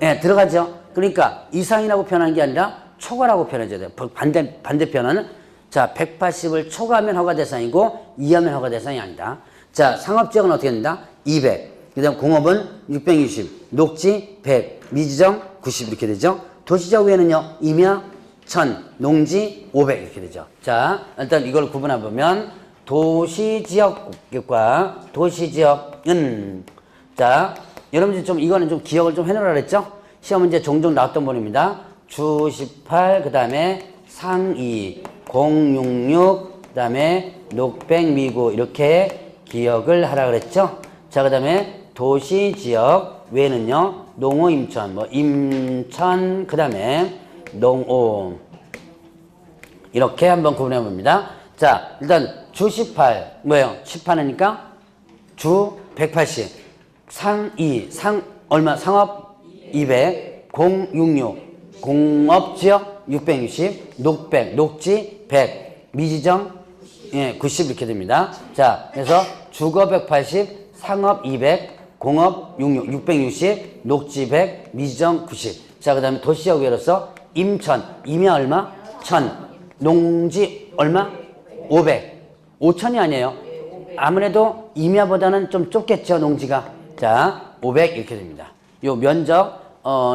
예, 들어가죠. 그러니까 이상이라고 표현하는 게 아니라 초과라고 표현해줘야 돼요. 반대편은 자, 180을 초과하면 허가 대상이고 이하면 허가 대상이 아니다. 자, 상업지역은 어떻게 된다? 200. 그 다음 공업은 660, 녹지 100, 미지정 90 이렇게 되죠. 도시지역 외에는요, 임야 1000, 농지 500 이렇게 되죠. 자, 일단 이걸 구분해보면 도시지역과 도시지역은, 자, 여러분들 좀 이거는 좀 기억을 좀 해놓으라 그랬죠? 시험 문제 종종 나왔던 부분입니다. 주 18, 그 다음에 상위 066, 그 다음에 녹백미구 이렇게 기억을 하라 그랬죠. 자, 그 다음에 도시지역 외에는요, 농어, 임천, 뭐 임천, 그 다음에 농오 이렇게 한번 구분해 봅니다. 자, 일단 주 18 뭐예요? 18이니까 주 180, 상 2, 상 얼마? 상업 200, 066, 공업지역 660, 녹백, 녹지 100, 미지정 90 이렇게 됩니다. 자, 그래서 주거 180, 상업 200, 공업 66, 660, 녹지 100, 미지정 90. 자, 그 다음에 도시지역 외로서 임천, 임야 얼마? 1000, 농지 얼마? 500. 5000이 아니에요. 아무래도 임야보다는 좀 좁겠죠, 농지가. 자, 500 이렇게 됩니다. 요 면적,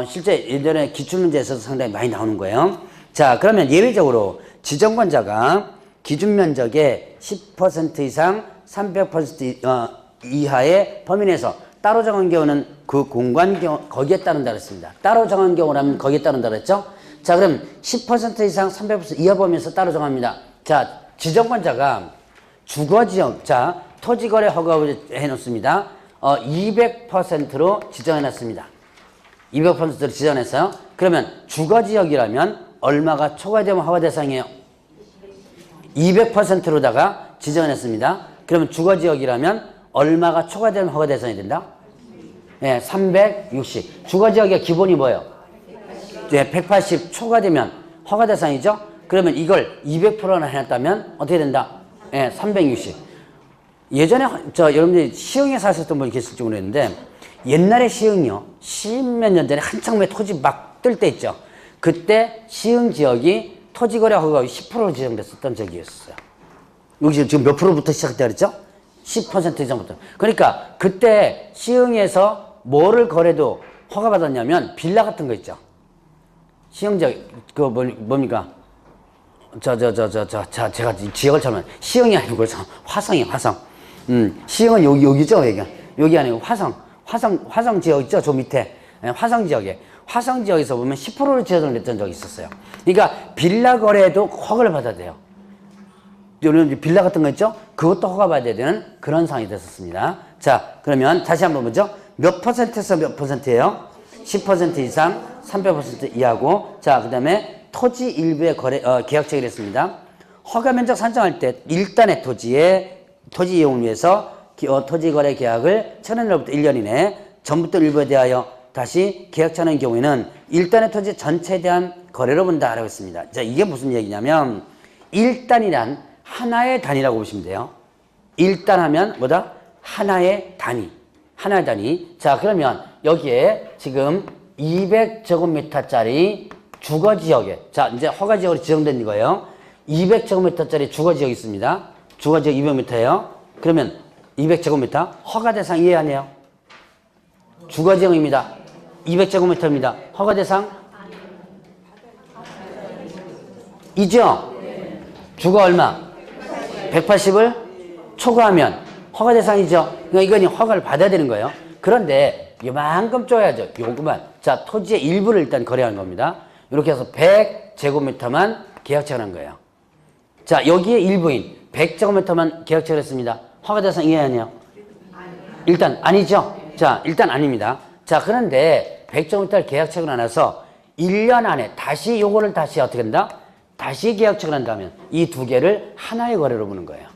실제 예전에 기출문제에서 상당히 많이 나오는 거예요. 자, 그러면 예외적으로 지정권자가 기준 면적의 10% 이상 300% 이하의 범위 내에서 따로 정한 경우는 그 공간 경우 거기에 따른다 그랬습니다. 따로 정한 경우라면 거기에 따른다 그랬죠. 자, 그럼 10% 이상 300% 이하 범위에서 따로 정합니다. 자, 지정권자가 주거지역, 자, 토지거래 허가를 해놓습니다. 200%로 지정해놨습니다. 200%로 지정했어요. 그러면 주거지역이라면 얼마가 초과되면 허가 대상이에요? 200%로다가 지정했습니다. 그러면 주거지역이라면 얼마가 초과되면 허가 대상이 된다? 네, 360. 주거지역의 기본이 뭐예요? 네, 180 초과되면 허가 대상이죠? 그러면 이걸 200%나 해놨다면 어떻게 된다? 네, 360. 예전에 여러분들이 시흥에 사셨던 분이 계실지 모르겠는데 옛날에 시흥이요. 10몇 년 전에 한창 왜 토지 막 뜰 때 있죠. 그때 시흥 지역이 토지거래 허가가 10%로 지정됐었던 적이었어요. 여기 지금 몇 프로부터 시작됐다 그랬죠? 10% 이상부터. 그러니까 그때 시흥에서 뭐를 거래도 허가받았냐면 빌라 같은 거 있죠. 시흥 지역, 뭡니까? 제가 지역을 잘못, 시흥이 아니고 화성이에요, 화성. 시흥은 여기죠, 여기 아니고 화성 지역 있죠, 저 밑에. 화성 지역에. 화성 지역에서 보면 10%로 지정됐던 적이 있었어요. 그러니까 빌라 거래도 허가를 받아야 돼요. 여러분 빌라 같은 거 있죠? 그것도 허가받아야 되는 그런 상황이 됐었습니다. 자, 그러면 다시 한번 보죠. 몇 퍼센트에서 몇 퍼센트예요? 10% 이상, 300% 이하고. 자, 그 다음에 토지 일부의 계약 체결을 했습니다. 허가 면적 산정할 때 일단의 토지 이용을 위해서 토지 거래 계약을 체결한 날부터 1년 이내 전부터 일부에 대하여 다시 계약 체결하는 경우에는 일단의 토지 전체에 대한 거래로 본다라고 했습니다. 자, 이게 무슨 얘기냐면 일단이란 하나의 단위라고 보시면 돼요. 일단 하면 뭐다? 하나의 단위. 하나의 단위. 자, 그러면 여기에 지금 200제곱미터짜리 주거지역에, 자, 이제 허가지역으로 지정된 거예요. 200제곱미터짜리 주거지역이 있습니다. 주거지역 200m예요. 그러면 200제곱미터 허가대상 이해 안 해요? 주거지역입니다. 200제곱미터입니다. 허가대상? 이죠? 주거 얼마? 180을 초과하면 허가대상이죠. 그러니까 이건 허가를 받아야 되는 거예요. 그런데 요만큼 쪼야죠. 요거만. 자, 토지의 일부를 일단 거래하는 겁니다. 이렇게 해서 100제곱미터만 계약 체결한 거예요. 자, 여기에 일부인 100제곱미터만 계약 체결했습니다. 허가대상 이해 아니에요? 일단 아니죠. 자, 일단 아닙니다. 자, 그런데 100제곱미터를 계약 체결 안 해서 1년 안에 다시 요거를 다시 어떻게 한다? 다시 계약 체결한다면 이 두 개를 하나의 거래로 보는 거예요.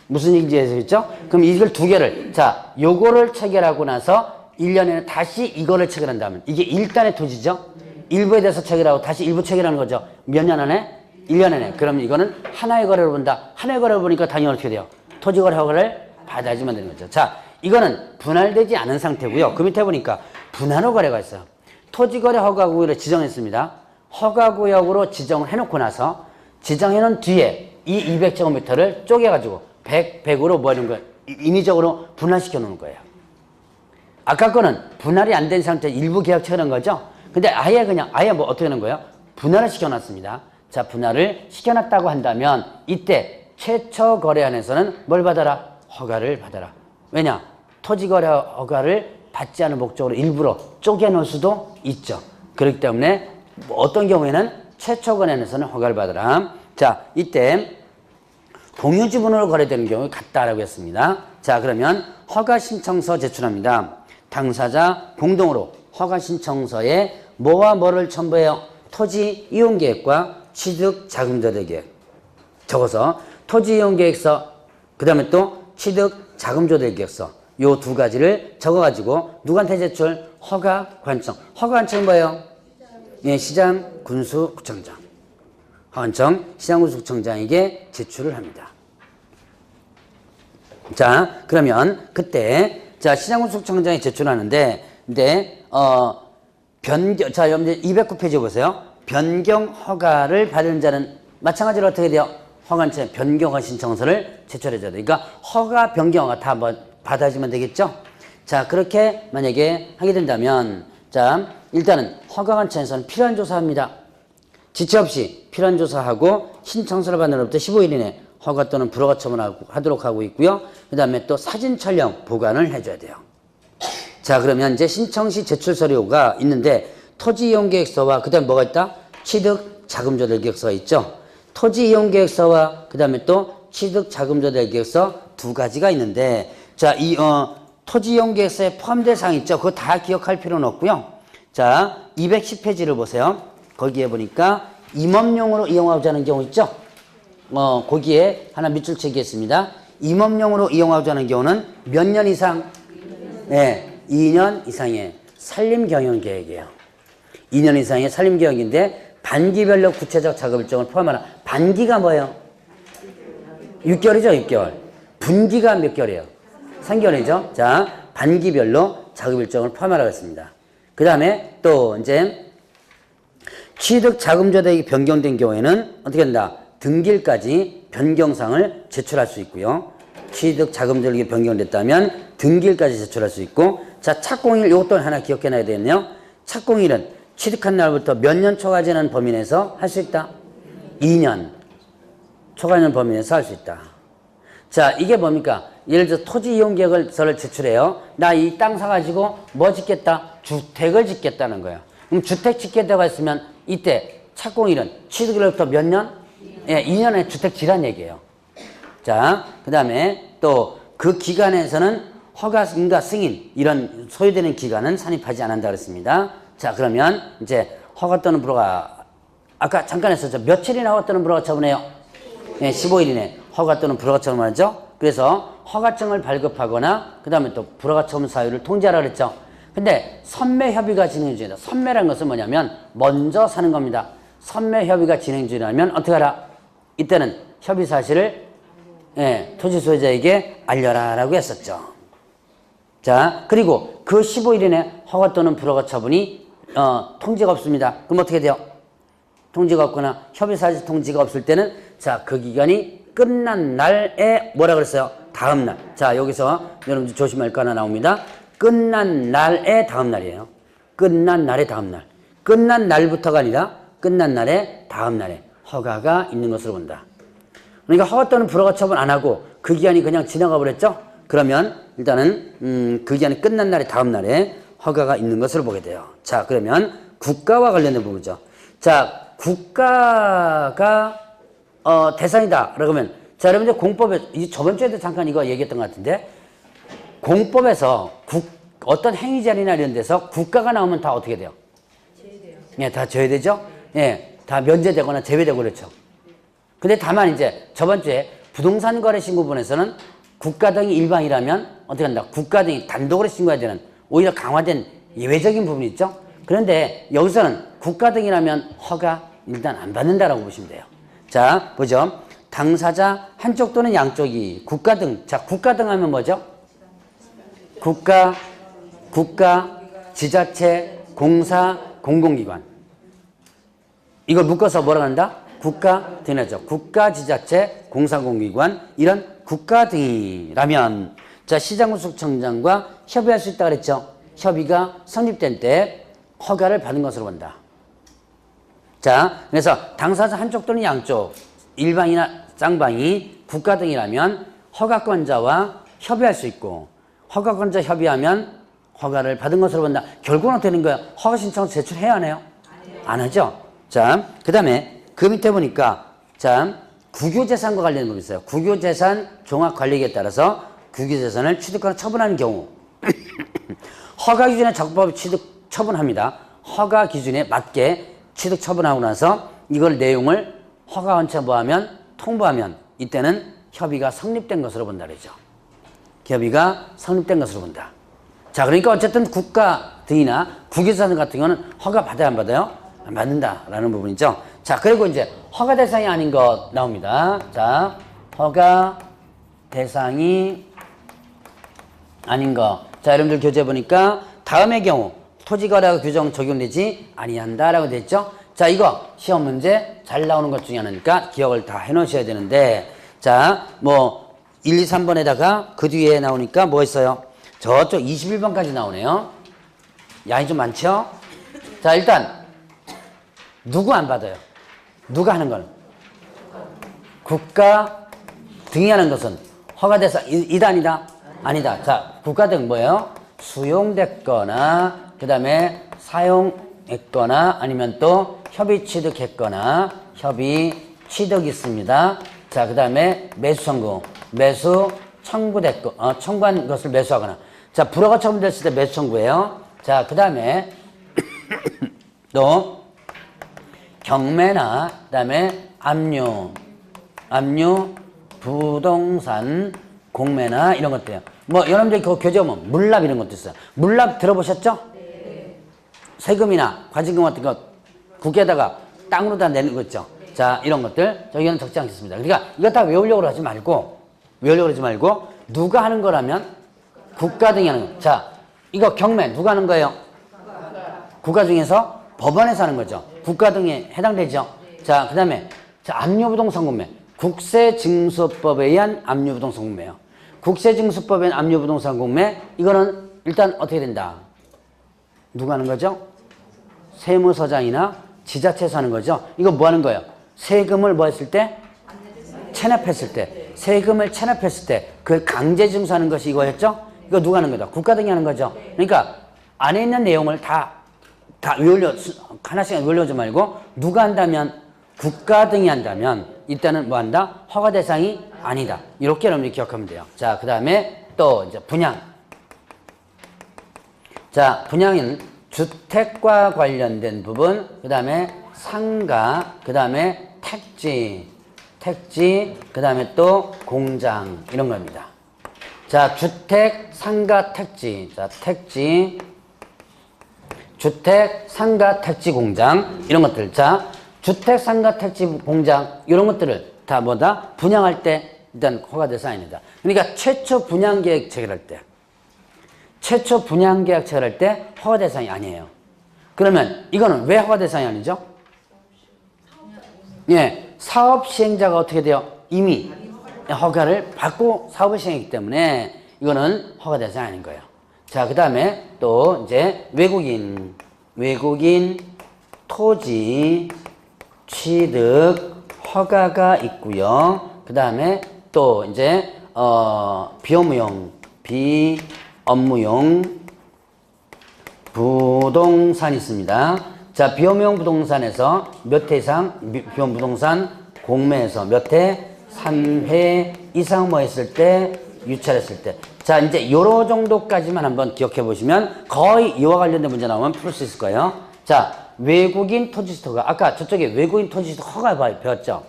무슨 얘기인지 아시겠죠? 그럼 이걸 두 개를, 자, 요거를 체결하고 나서 1년에는 다시 이거를 체결한다면 이게 일단의 토지죠? 일부에 대해서 체결하고 다시 일부 체결하는 거죠. 몇 년 안에? 1년 안에. 그럼 이거는 하나의 거래로 본다. 하나의 거래로 보니까 당연히 어떻게 돼요? 토지거래 허가를 받아야지만 되는 거죠. 자, 이거는 분할되지 않은 상태고요. 그 밑에 보니까 분할허 거래가 있어요. 토지거래 허가구역을 지정했습니다. 허가구역으로 지정을 해놓고 나서 지정해놓은 뒤에 이 200제곱미터를 쪼개가지고 100으로 뭐 하는 거예요? 인위적으로 분할시켜 놓는 거예요. 아까 거는 분할이 안 된 상태 일부 계약 체결한 거죠? 근데 아예 뭐 어떻게 하는 거예요? 분할을 시켜놨습니다. 자, 분할을 시켜놨다고 한다면 이때 최초 거래안에서는 뭘 받아라? 허가를 받아라. 왜냐? 토지거래 허가를 받지 않은 목적으로 일부러 쪼개놓을 수도 있죠. 그렇기 때문에 어떤 경우에는 최초 거래안에서는 허가를 받아라. 자, 이때 공유 지분으로 거래되는 경우 같다라고 했습니다. 자, 그러면 허가 신청서 제출합니다. 당사자 공동으로 허가 신청서에 뭐와 뭐를 첨부해요? 토지 이용 계획과 취득 자금 조달 계획. 적어서 토지 이용 계획서, 그 다음에 또 취득 자금 조달 계획서. 요 두 가지를 적어가지고 누구한테 제출? 허가관청. 허가관청은 뭐예요? 예, 시장, 군수, 구청장. 허가관청, 시장, 군수, 구청장에게 제출을 합니다. 자, 그러면 그때 자 시장, 군수, 구청장에 제출하는데, 근데 자, 여러분들 209페이지 보세요. 변경 허가를 받은 자는 마찬가지로 어떻게 돼요? 허가관청에 변경허가 신청서를 제출해줘야 돼요. 그러니까 허가, 변경허가 다 받아주면 되겠죠? 자, 그렇게 만약에 하게 된다면, 자, 일단은 허가관청에서는 필요한 조사합니다. 지체 없이 필요한 조사하고 신청서를 받는 날부터 15일 이내 허가 또는 불허가 처분하도록 하고 있고요. 그 다음에 또 사진 촬영 보관을 해줘야 돼요. 자, 그러면 이제 신청 시 제출 서류가 있는데, 토지 이용 계획서와 그 다음에 뭐가 있다? 취득 자금 조달 계획서가 있죠. 토지 이용 계획서와 그 다음에 또 취득 자금 조달 계획서 두 가지가 있는데, 자, 이 토지 이용 계획서에 포함될 사항 있죠. 그거 다 기억할 필요는 없고요. 자, 210페이지를 보세요. 거기에 보니까 임업용으로 이용하고자 하는 경우 있죠. 거기에 하나 밑줄 치겠습니다. 임업용으로 이용하고자 하는 경우는 몇 년 이상? 네, 2년 이상의 산림 경영 계획이에요. 2년 이상의 산림 계획인데 반기별로 구체적 작업 일정을 포함하는, 반기가 뭐예요? 6개월이죠, 6개월. 분기가 몇 개월이에요? 3개월이죠. 자, 반기별로 작업 일정을 포함하라고 했습니다. 그 다음에 또 이제 취득 자금 조달이 변경된 경우에는 어떻게 된다? 등기일까지 변경사항을 제출할 수 있고요. 취득 자금 조달이 변경됐다면 등기일까지 제출할 수 있고, 자, 착공일 이것도 하나 기억해놔야 되겠네요. 착공일은 취득한 날부터 몇 년 초과되는 범위 내에서 할 수 있다? 2년 초과되는 범위 내에서 할 수 있다. 자, 이게 뭡니까? 예를 들어 토지 이용 계획서를 제출해요. 나 이 땅 사가지고 뭐 짓겠다? 주택을 짓겠다는 거예요. 그럼 주택 짓겠다고 했으면 이때 착공일은 취득일로부터 몇 년? 예, 2년에 주택 지란 얘기예요. 자, 그 다음에 또 그 기간에서는 허가인가 승인 이런 소요되는 기간은 산입하지 않는다 그랬습니다. 자, 그러면 이제 허가 또는 불허가 아까 잠깐 했었죠. 며칠이나 허가 또는 불허가 처분해요? 네, 15일 이내 허가 또는 불허가 처분하죠. 그래서 허가증을 발급하거나 그 다음에 또 불허가 처분 사유를 통지하라 그랬죠. 근데 선매 협의가 진행 중이다. 선매라는 것은 뭐냐면 먼저 사는 겁니다. 선매 협의가 진행 중이라면 어떻게 하라? 이때는 협의 사실을 토지 소유자에게 알려라 라고 했었죠. 자, 그리고 그 15일 이내 허가 또는 불허가 처분이 통지가 없습니다. 그럼 어떻게 돼요? 통지가 없거나 협의사실 통지가 없을 때는 자, 그 기간이 끝난 날에 뭐라 그랬어요? 다음 날. 자, 여기서 여러분들 조심할 거 하나 나옵니다. 끝난 날의 다음 날이에요. 끝난 날의 다음 날. 끝난 날부터가 아니라 끝난 날의 다음 날에 허가가 있는 것으로 본다. 그러니까 허가 또는 불허가 처분 안 하고 그 기간이 그냥 지나가 버렸죠? 그러면 일단은 그 기간이 끝난 날의 다음 날에 허가가 있는 것으로 보게 돼요. 자, 그러면 국가와 관련된 부분이죠. 자, 국가가 대상이다. 그러면 자, 여러분들 공법에 저번 주에도 잠깐 이거 얘기했던 것 같은데 공법에서 어떤 행위자리나 이런 데서 국가가 나오면 다 어떻게 돼요? 제외돼요. 예, 다 제외되죠? 예, 다 면제되거나 제외되고 그렇죠. 근데 다만 이제 저번 주에 부동산 거래 신고분에서는 국가 등이 일방이라면 어떻게 한다? 국가 등이 단독으로 신고해야 되는 오히려 강화된 예외적인 부분이 있죠. 그런데 여기서는 국가 등이라면 허가 일단 안 받는다라고 보시면 돼요. 자, 보죠. 당사자 한쪽 또는 양쪽이 국가 등. 자, 국가 등 하면 뭐죠? 국가, 지자체, 공사, 공공기관. 이걸 묶어서 뭐라 한다? 국가 등이죠. 국가, 지자체, 공사, 공공기관 이런 국가 등이라면 자, 시장군수청장과 협의할 수 있다 그랬죠. 협의가 성립된 때 허가를 받은 것으로 본다. 자, 그래서 당사자 한쪽 또는 양쪽 일방이나 쌍방이 국가 등이라면 허가권자와 협의할 수 있고 허가권자 협의하면 허가를 받은 것으로 본다. 결국은 어떻게 되는 거예요? 허가 신청 제출해야 하나요? 안 하죠. 자, 그 다음에 그 밑에 보니까 자, 국유재산과 관련된 법이 있어요. 국유재산 종합관리계에 따라서 국유재산을 취득하거나 처분하는 경우 허가 기준에 적법히 취득 처분합니다. 허가 기준에 맞게 취득 처분하고 나서 이걸 내용을 허가원체 뭐하면 통보하면 이때는 협의가 성립된 것으로 본다 그러죠. 협의가 성립된 것으로 본다. 자, 그러니까 어쨌든 국가 등이나 국유재산 같은 경우는 허가 받아야 안 받아요? 안 받는다라는 부분이죠. 자, 그리고 이제 허가 대상이 아닌 것 나옵니다. 자, 허가 대상이 아닌 거. 자, 여러분들 교재 보니까 다음의 경우 토지거래가 규정 적용되지 아니한다라고 되어 있죠. 자, 이거 시험 문제 잘 나오는 것 중에 하나니까 기억을 다 해놓으셔야 되는데, 자, 뭐 1, 2, 3번에다가 그 뒤에 나오니까 뭐 있어요? 저쪽 21번까지 나오네요. 양이 좀 많죠? 자, 일단 누구 안 받아요? 누가 하는 건? 국가 등이 하는 것은 허가대상 이다 아니다? 아니다. 자, 국가 등 뭐예요? 수용됐거나 그 다음에 사용했거나 아니면 또 협의 취득했거나 협의 취득 있습니다. 자, 그 다음에 매수 청구, 매수 청구됐고 청구한 것을 매수하거나. 자, 불허가 처분됐을 때 매수 청구예요. 자, 그 다음에 또 경매나 그 다음에 압류 부동산 공매나 이런 것들이에요. 뭐 여러분들이 그 교재 보면 물납 이런 것도 있어요. 물납 들어보셨죠? 네. 세금이나 과징금 같은 거 국회에다가 땅으로다 내는 거 있죠. 네. 자, 이런 것들 저기는 적지 않겠습니다. 그러니까 이거 다 외우려고 하지 말고 누가 하는 거라면 국가 등이 하는 거. 자, 이거 경매 누가 하는 거예요? 국가 중에서 법원에서 하는 거죠. 국가 등에 해당되죠. 자, 그 다음에 압류부동산 공매. 국세징수법에 의한 압류부동산 공매예요. 국세징수법에 의한 압류부동산 공매, 이거는 일단 어떻게 된다? 누가 하는 거죠? 세무서장이나 지자체에서 하는 거죠. 이거 뭐 하는 거예요? 세금을 뭐 했을 때? 체납했을 때. 세금을 체납했을 때 그 강제징수하는 것이 이거였죠? 이거 누가 하는 거다? 국가 등이 하는 거죠. 그러니까 안에 있는 내용을 다 하나씩 외우지 말고 누가 한다면 국가 등이 한다면 이때는 뭐 한다? 허가 대상이 아니다. 이렇게 여러분들이 기억하면 돼요. 자, 그 다음에 또 이제 분양. 자, 분양은 주택과 관련된 부분, 그 다음에 상가, 그 다음에 택지, 그 다음에 또 공장 이런 겁니다. 자, 주택, 상가, 택지. 자, 택지, 주택, 상가, 택지, 공장 이런 것들. 자, 주택, 상가, 택지, 공장 이런 것들을 다 뭐다? 분양할 때 일단 허가 대상입니다. 그러니까 최초 분양계획 체결할 때 허가 대상이 아니에요. 그러면 이거는 왜 허가 대상이 아니죠? 예, 사업 시행자가 어떻게 돼요? 이미 허가를 받고 사업을 시행했기 때문에 이거는 허가 대상이 아닌 거예요. 자, 그 다음에 또 이제 외국인 토지 취득 허가가 있고요. 그 다음에 또 이제 비업무용 부동산 있습니다. 자, 비업무용 부동산에서 몇 회 이상 비업무용 부동산 공매에서 몇 회? 3회 이상 뭐 했을 때? 유찰했을 때. 자, 이제 요런 정도까지만 한번 기억해 보시면 거의 이와 관련된 문제 나오면 풀 수 있을 거예요. 자, 외국인 토지취득 허가. 아까 저쪽에 외국인 토지취득 허가 배웠죠?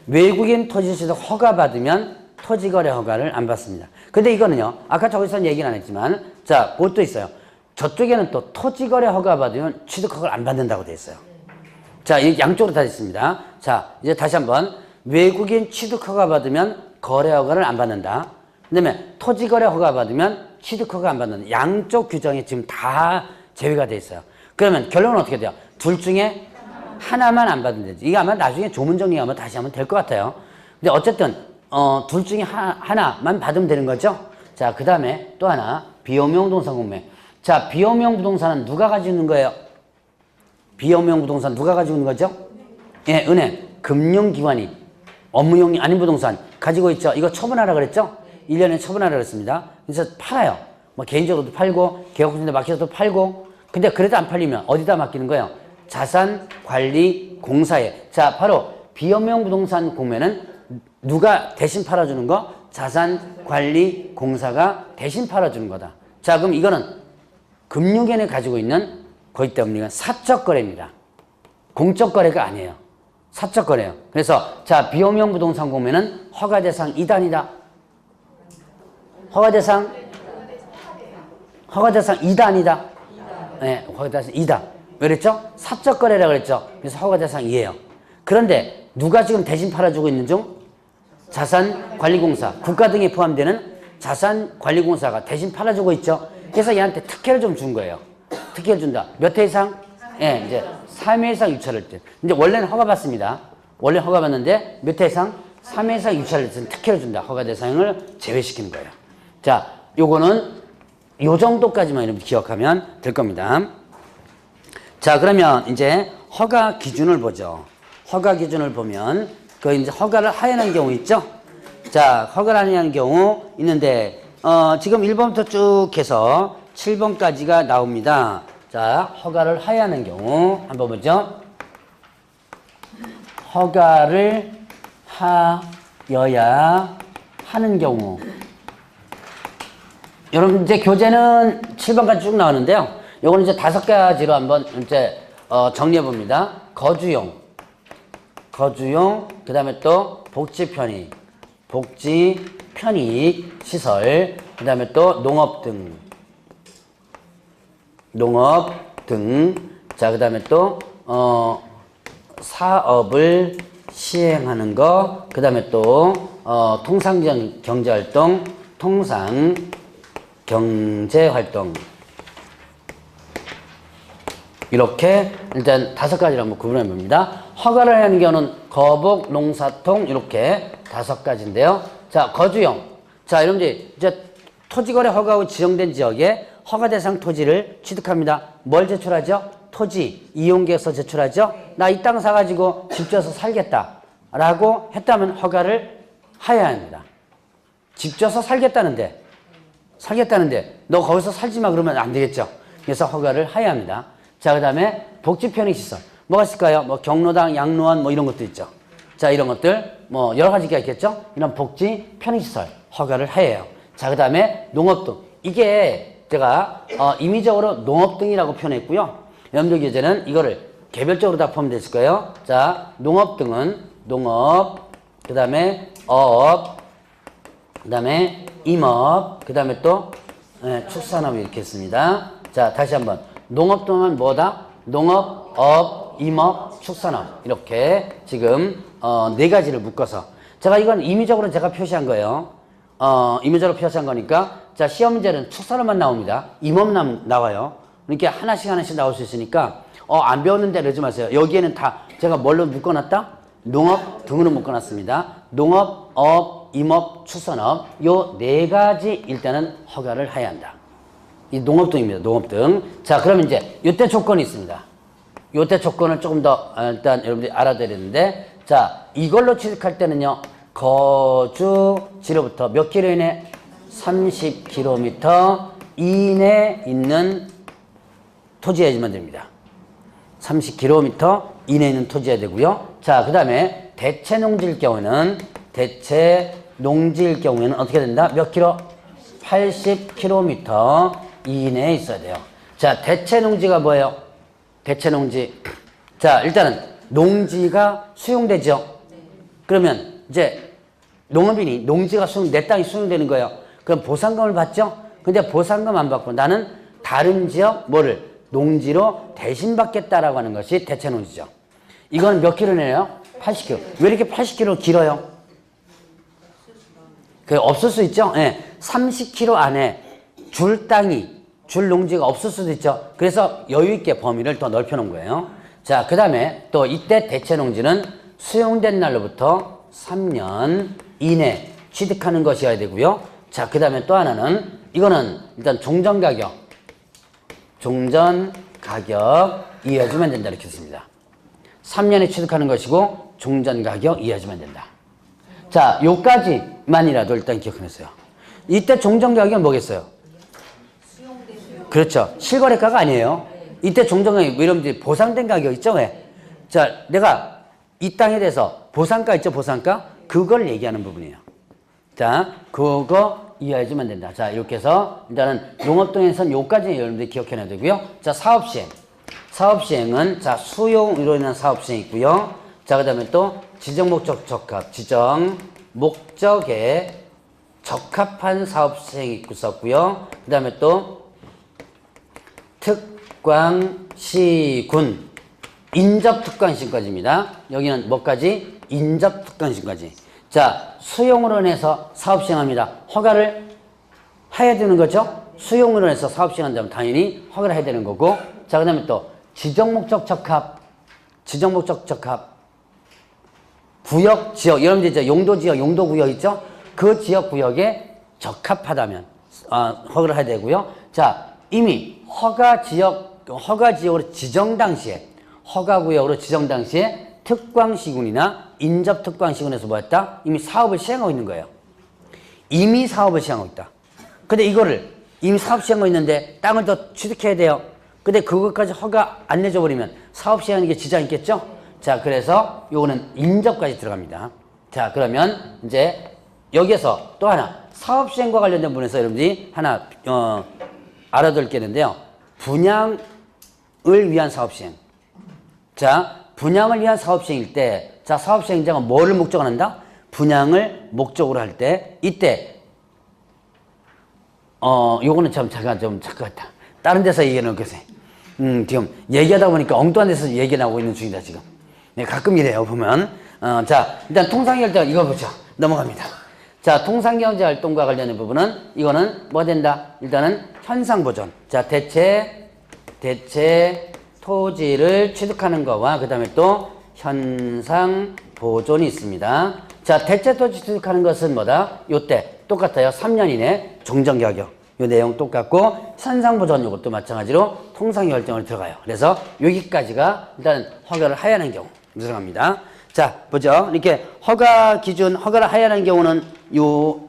외국인 토지취득 허가 받으면 토지거래 허가를 안 받습니다. 근데 이거는요, 아까 저기서는 얘기는 안 했지만, 자, 그것도 있어요. 저쪽에는 또 토지거래 허가 받으면 취득 허가를 안 받는다고 돼 있어요. 자, 이 양쪽으로 다 있습니다. 자, 이제 다시 한번. 외국인 취득 허가 받으면 거래 허가를 안 받는다. 그 다음에 토지거래 허가 받으면 취득 허가 안 받는다. 양쪽 규정이 지금 다 제외가 돼 있어요. 그러면 결론은 어떻게 돼요? 둘 중에 하나만 안 받으면 되지. 이게 아마 나중에 조문 정리하면 다시 하면 될 것 같아요. 근데 어쨌든 둘 중에 하나만 받으면 되는 거죠. 자, 그 다음에 또 하나 비업무용 부동산 공매. 자, 비업무용 부동산은 누가 가지고 있는 거예요? 비업무용 부동산 누가 가지고 있는 거죠? 예, 은행, 금융기관이 업무용이 아닌 부동산 가지고 있죠. 이거 처분하라 그랬죠? 1년에 처분하라 그랬습니다. 그래서 팔아요. 뭐 개인적으로도 팔고 개업공사에 맡겨서도 팔고. 근데 그래도 안 팔리면 어디다 맡기는 거예요? 자산관리공사에. 자, 바로 비업무용 부동산 공매는 누가 대신 팔아주는 거? 자산관리공사가 대신 팔아주는 거다. 자, 그럼 이거는 금융권이 가지고 있는 거기 때문에 사적 거래입니다. 공적 거래가 아니에요. 사적 거래예요. 그래서 자, 비용형 부동산 보면은 허가 대상 2단이다. 허가 대상 2단이다. 네, 허가 대상 2단. 왜 그랬죠? 사적 거래라고 그랬죠. 그래서 허가 대상 2예요. 그런데 누가 지금 대신 팔아주고 있는 중? 자산관리공사, 국가 등에 포함되는 자산관리공사가 대신 팔아주고 있죠. 그래서 얘한테 특혜를 좀 준 거예요. 특혜를 준다. 몇 회 이상? 예, 이제 3회 이상 유찰할 때. 이제 원래는 허가 받습니다. 원래 허가 받는데 몇 회 이상? 3회 이상 유찰할 때는 특혜를 준다. 허가 대상을 제외시키는 거예요. 자, 요거는 요 정도까지만 이렇게 기억하면 될 겁니다. 자, 그러면 이제 허가 기준을 보죠. 허가 기준을 보면 그 이제 허가를 하연한 경우 있죠. 자, 허가를 하연한 경우 있는데 지금 1번부터 쭉 해서 7번까지가 나옵니다. 자, 허가를 하연한 경우 한번 보죠. 허가를 하여야 하는 경우. 여러분 이제 교재는 7번까지 쭉 나오는데요. 요거는 이제 5가지로 한번 이제 정리해 봅니다. 거주용, 그 다음에 또 복지 편익 시설, 그 다음에 또 농업 등, 자, 그 다음에 또 사업을 시행하는 거, 그 다음에 또 통상경제활동, 이렇게 일단 5가지를 한번 구분해 봅니다. 허가를 하는 경우는 거복, 농사통 이렇게 5가지인데요. 자, 거주용. 자, 여러분들 이제 토지거래 허가로 지정된 지역에 허가 대상 토지를 취득합니다. 뭘 제출하죠? 토지 이용계획서 제출하죠. 나 이 땅 사가지고 집 지어서 살겠다라고 했다면 허가를 하여야 합니다. 집 지어서 살겠다는데 너 거기서 살지 마 그러면 안 되겠죠. 그래서 허가를 하여야 합니다. 자, 그 다음에 복지 편익시설. 뭐가 있을까요? 뭐 경로당, 양로원 뭐 이런 것도 있죠. 자, 이런 것들 뭐 여러 가지가 있겠죠. 이런 복지 편익시설 허가를 하여요. 자, 그 다음에 농업 등. 이게 제가 임의적으로 농업 등이라고 표현했고요. 여러분들 교재는 이거를 개별적으로 다 포함되어 거예요. 자, 농업 등은 농업, 그 다음에 어업, 그 다음에 임업, 그 다음에 또 축산업 이렇게 했습니다. 자, 다시 한번. 농업 등은 뭐다? 농업, 어업, 임업, 축산업 이렇게 지금 4가지를 묶어서 제가 이건 임의적으로 제가 표시한 거예요. 임의적으로 표시한 거니까 자, 시험 문제는 축산업만 나옵니다. 임업 나와요. 그러니까 하나씩 나올 수 있으니까 안 배웠는데 그러지 마세요. 여기에는 다 제가 뭘로 묶어놨다? 농업 등으로 묶어놨습니다. 농업, 어업, 임업, 축산업 요 4가지 일단은 허가를 해야 한다. 이 농업 등입니다. 농업 등. 자, 그러면 이제 요때 조건이 있습니다. 요때 조건을 조금 더 일단 여러분들이 알아둬야 되는데 자, 이걸로 취득할 때는요. 거주지로부터 몇 킬로 이내? 30km 이내에 있는 토지여야지만 됩니다. 30km 이내에 있는 토지여야 되고요. 자, 그 다음에 대체 농지일 경우에는 어떻게 된다? 몇 킬로? 80km 이내에 있어야 돼요. 자, 대체 농지가 뭐예요? 대체 농지. 자, 일단은 농지가 수용되죠. 그러면 이제 농업인이 농지가 내 땅이 수용되는 거예요. 그럼 보상금을 받죠? 근데 보상금 안 받고 나는 다른 지역 농지로 대신 받겠다라고 하는 것이 대체 농지죠. 이건 몇 킬로네요? 80km. 왜 이렇게 80km 길어요? 없을 수 있죠? 네. 30km 안에 줄 농지가 없을 수도 있죠. 그래서 여유있게 범위를 더 넓혀놓은 거예요. 자, 그 다음에 또 이때 대체 농지는 수용된 날로부터 3년 이내 취득하는 것이어야 되고요. 자, 그 다음에 또 하나는 이거는 일단 종전 가격 이해해주면 된다 이렇게 했습니다. 3년에 취득하는 것이고 종전 가격 이해해주면 된다. 자, 요까지만이라도 일단 기억해냈어요. 이때 종전 가격은 뭐겠어요? 그렇죠. 실거래가가 아니에요. 이때 종전 가격이 여러분들이 보상된 가격 있죠? 왜? 자, 내가 이 땅에 대해서 보상가 있죠? 보상가? 그걸 얘기하는 부분이에요. 자, 그거 이해해주면 된다. 자, 이렇게 해서 일단은 농업동에서는 요까지 여러분들 기억해놔야 되고요. 자, 사업시행. 사업시행은 자, 수용으로 인한 사업시행이 있고요. 자, 그 다음에 또 지정목적 적합. 지정목적에 적합한 사업시행이 있었고요. 그 다음에 또 특광시군. 인접특광시까지입니다. 여기는 뭐까지? 인접특광시까지. 자, 수용으로 인해서 사업 시행합니다. 허가를 해야 되는 거죠? 수용으로 인해서 사업 시행한다면 당연히 허가를 해야 되는 거고. 자, 그 다음에 또 지정목적 적합. 지정목적 적합. 구역, 지역. 여러분들 이제 용도지역, 용도구역 있죠? 그 지역구역에 적합하다면 허가를 해야 되고요. 자, 이미 허가지역으로 지정 당시에 허가구역으로 지정 당시에 특광시군이나 인접특광시군에서 뭐 했다? 이미 사업을 시행하고 있는 거예요. 이미 사업을 시행하고 있다. 근데 이거를 이미 사업 시행하고 있는데 땅을 더 취득해야 돼요. 근데 그것까지 허가 안 내줘 버리면 사업 시행하는 게 지장이 있겠죠? 자, 그래서 요거는 인접까지 들어갑니다. 자, 그러면 이제 여기에서 또 하나 사업 시행과 관련된 부분에서 여러분들이 하나 알아둘 게 있는데요. 분양을 위한 사업 시행. 자, 분양을 위한 사업 시행일 때, 자, 사업 시행자가 뭐를 목적으로 한다? 분양을 목적으로 할 때, 이때, 요거는 참 잠깐 같다. 다른 데서 얘기해 놓겠어요. 지금 얘기하다 보니까 엉뚱한 데서 얘기 나오고 있는 중이다, 지금. 네, 가끔 이래요, 보면. 자, 일단 통상경제 이거 보죠. 넘어갑니다. 자, 통상경제 활동과 관련된 부분은, 이거는 뭐가 된다? 일단은 현상보존. 자, 대체 토지를 취득하는 거와 그 다음에 또 현상 보존이 있습니다. 자, 대체 토지 취득하는 것은 뭐다? 요때 똑같아요. 3년 이내 종전가격. 요 내용 똑같고 현상 보존 요것도 마찬가지로 통상의 결정을 들어가요. 그래서 여기까지가 일단 허가를 하야하는 경우 들어갑니다. 자, 보죠. 이렇게 허가 기준, 허가를 하야하는 경우는 요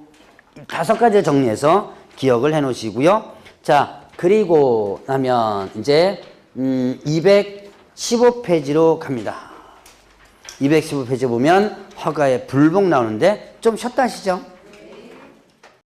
5가지 정리해서 기억을 해 놓으시고요. 자, 그리고 나면 이제 215페이지로 갑니다. 215페이지 보면 허가의 불복 나오는데 좀 쉬었다 하시죠.